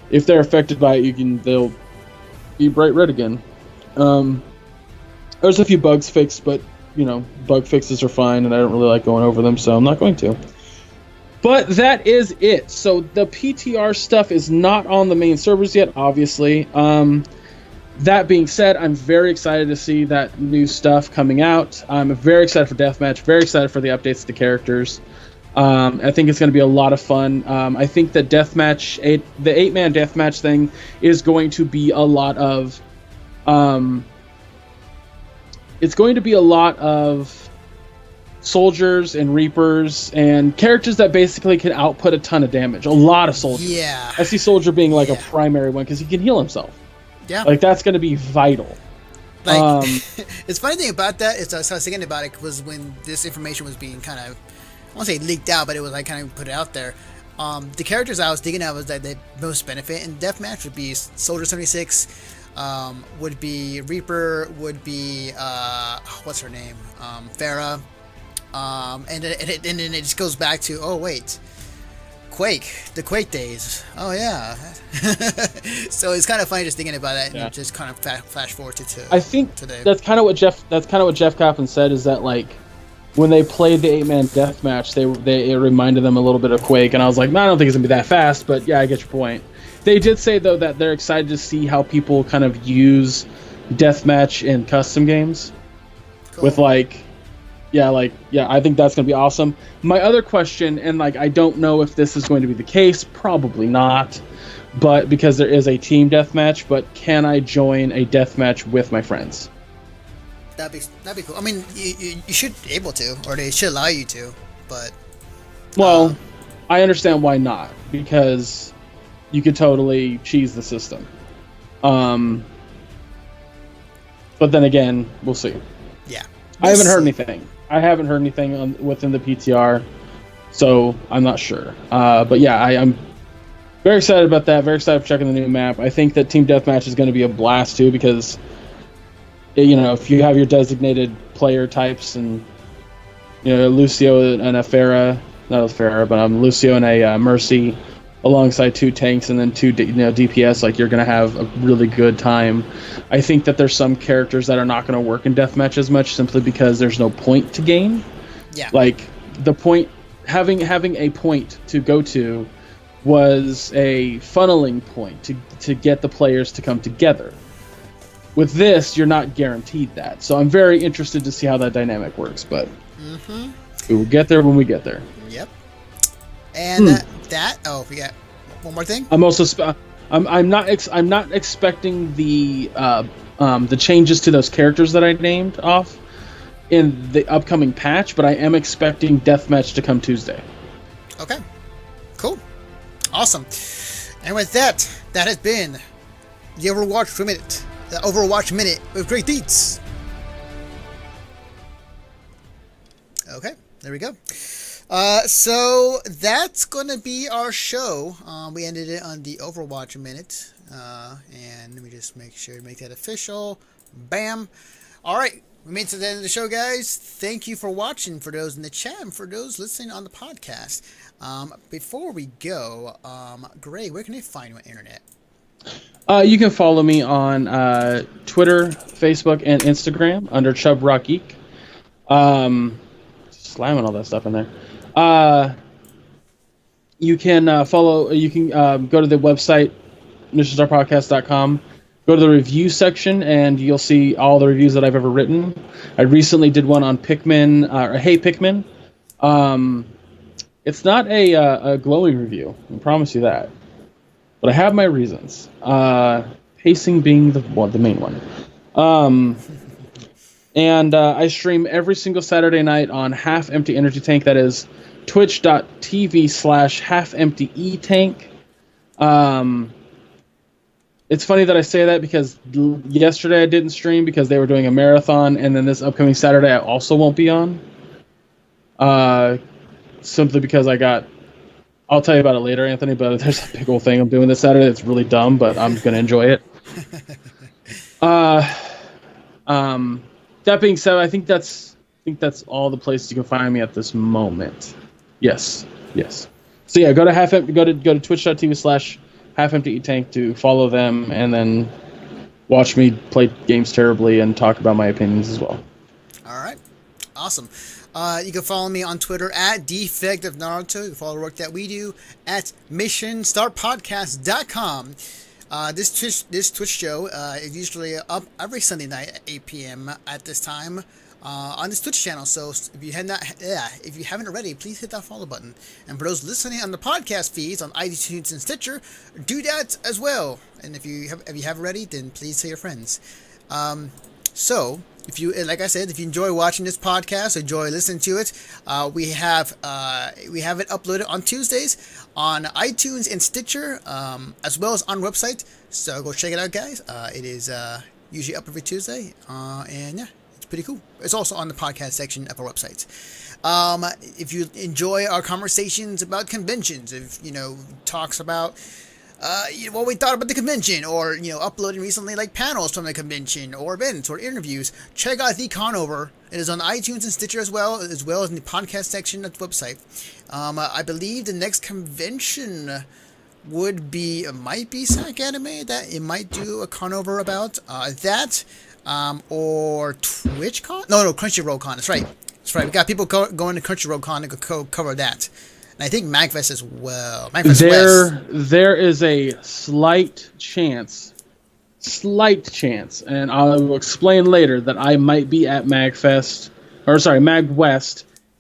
if they're affected by it, they'll be bright red again. There's a few bugs fixed, but bug fixes are fine, and I don't really like going over them, so I'm not going to. But that is it. So the PTR stuff is not on the main servers yet, obviously. That being said, I'm very excited to see that new stuff coming out. I'm very excited for Deathmatch, very excited for the updates to the characters. I think it's going to be a lot of fun. I think that the 8-man Deathmatch thing is going to be a lot of... it's going to be a lot of soldiers and reapers and characters that basically can output a ton of damage. A lot of soldiers. Yeah. I see soldier being like a primary one because he can heal himself. Yeah. Like that's going to be vital. Like, it's funny thing about that is I was thinking about it was when this information was being kind of, I won't say leaked out, but it was like kind of put out there. The characters I was thinking of was that the most benefit in Deathmatch would be Soldier 76. Would be Reaper, would be what's her name, Farah, and then it just goes back to Quake, the Quake days. Oh yeah, so it's kind of funny just thinking about that and just kind of flash forward to. I think today. That's kind of what Jeff Coppin said is that like when they played the 8-man deathmatch, it reminded them a little bit of Quake, and I was like, I don't think it's gonna be that fast, but yeah, I get your point. They did say, though, that they're excited to see how people kind of use deathmatch in custom games. Cool. With, I think that's going to be awesome. My other question, and, I don't know if this is going to be the case, probably not, but because there is a team deathmatch, but can I join a deathmatch with my friends? That'd be cool. I mean, you should be able to, or they should allow you to, but... Well, I understand why not, because... you could totally cheese the system. But then again, we'll see. Yeah. I haven't heard anything. Within the PTR, so I'm not sure. But yeah, I'm very excited about that. Very excited for checking the new map. I think that Team Deathmatch is going to be a blast too because, if you have your designated player types and, Lucio and a Farah, not a Farah, but Lucio and a Mercy, alongside 2 tanks and then 2 DPS, you're going to have a really good time. I think that there's some characters that are not going to work in deathmatch as much simply because there's no point to gain. Yeah. The point, having a point to go to was a funneling point to get the players to come together. With this, you're not guaranteed that. So I'm very interested to see how that dynamic works, but we will get there when we get there. Yep. And we got one more thing. I'm also I'm not expecting the changes to those characters that I named off in the upcoming patch, but I am expecting Deathmatch to come Tuesday. Okay. Cool. Awesome. And with that has been the Overwatch Minute with Great Deeds. Okay, there we go. So that's going to be our show. We ended it on the Overwatch Minute. And let me just make sure to make that official. Bam. All right. We made it to the end of the show, guys. Thank you for watching, for those in the chat and for those listening on the podcast. Before we go, Gray, where can they find you on the internet? You can follow me on Twitter, Facebook, and Instagram under Chub Rock Geek. Slamming all that stuff in there. You can follow. You can go to the website, missionstarpodcast.com. go to the review section, and you'll see all the reviews that I've ever written. I recently did one on Pikmin, Hey Pikmin. It's not a glowing review, I promise you that. But I have my reasons. Pacing being the main one. And I stream every single Saturday night on Half Empty Energy Tank. That is twitch.tv/halfemptyetank. It's funny that I say that because yesterday I didn't stream because they were doing a marathon, and then this upcoming Saturday I also won't be on. Simply because I'll tell you about it later, Anthony, but there's a big old thing I'm doing this Saturday. It's really dumb, but I'm going to enjoy it. That being said, I think that's all the places you can find me at this moment. Yes. So yeah, go to twitch.tv/halfemptyetank to follow them, and then watch me play games terribly and talk about my opinions as well. All right, awesome. You can follow me on Twitter at DefectiveNaruto. You can follow the work that we do at MissionStartPodcast.com. This Twitch show is usually up every Sunday night at 8 p.m. at this time on this Twitch channel. So if you haven't already, please hit that follow button. And for those listening on the podcast feeds on iTunes and Stitcher, do that as well. And if you haven't already, then please tell your friends. So, if you, like I said, if you enjoy watching this podcast, enjoy listening to it, we have it uploaded on Tuesdays on iTunes and Stitcher, as well as on our website. So go check it out, guys. It is usually up every Tuesday, and yeah, it's pretty cool. It's also on the podcast section of our website. If you enjoy our conversations about conventions, if talks about what we thought about the convention, or uploading recently like panels from the convention or events or interviews, check out the Conover. It is on iTunes and Stitcher as well as in the podcast section of the website. I believe the next convention might be SAC Anime, that it might do a Conover about that, or TwitchCon. No, Crunchyroll Con. That's right. We got people going to Crunchyroll Con to cover that. And I think MagFest as well. There is a slight chance, and I will explain later, that I might be at MagWest,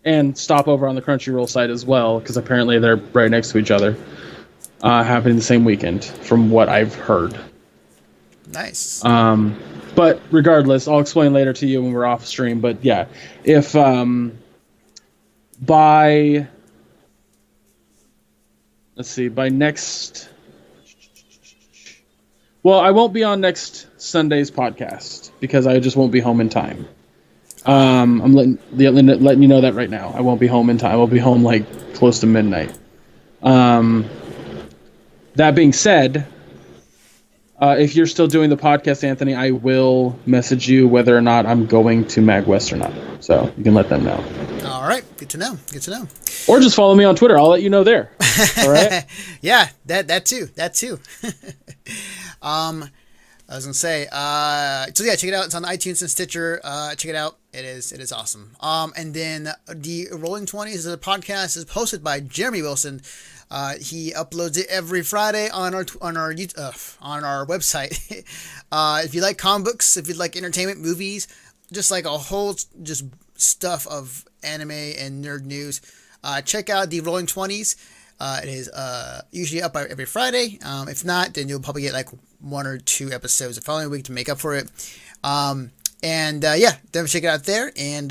and stop over on the Crunchyroll site as well, because apparently they're right next to each other, happening the same weekend, from what I've heard. Nice. But regardless, I'll explain later to you when we're off stream. But yeah, if by next... Well, I won't be on next Sunday's podcast because I just won't be home in time. I'm letting you know that right now. I won't be home in time. I will be home like close to midnight. That being said, if you're still doing the podcast, Anthony, I will message you whether or not I'm going to MagWest or not. So you can let them know. All right. Good to know. Or just follow me on Twitter. I'll let you know there. All right? Yeah, that too. I was gonna say, so yeah, check it out. It's on iTunes and Stitcher. Check it out. It is awesome. And then the Rolling 20s is a podcast is hosted by Jeremy Wilson. He uploads it every Friday on our website. If you like comic books, if you like entertainment, movies, just like a whole just stuff of anime and nerd news, check out the Rolling 20s. It is usually up every Friday. If not, then you'll probably get like 1 or 2 episodes the following week to make up for it. Yeah, definitely check it out there, and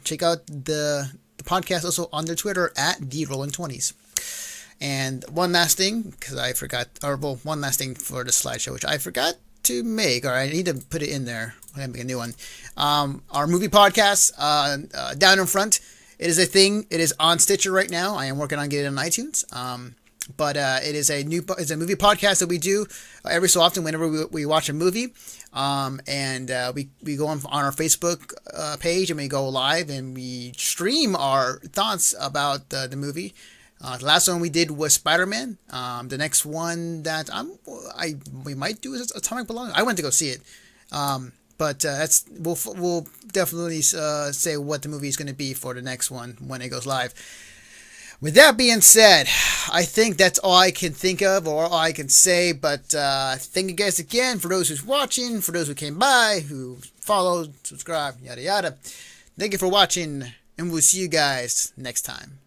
check out the podcast also on their Twitter at the Rolling 20s. And one last thing, because I forgot, one last thing for the slideshow, which I forgot to make, or I need to put it in there. I'm going to make a new one. Our movie podcast, Down in Front, it is a thing. It is on Stitcher right now. I am working on getting it on iTunes. But it is a movie podcast that we do every so often whenever we watch a movie. We go on our Facebook page, and we go live and we stream our thoughts about the movie. The last one we did was Spider-Man. The next one that we might do is Atomic Blonde. I went to go see it. But we'll definitely say what the movie is going to be for the next one when it goes live. With that being said, I think that's all I can think of or all I can say. But thank you guys again for those who's watching, for those who came by, who followed, subscribed, yada yada. Thank you for watching, and we'll see you guys next time.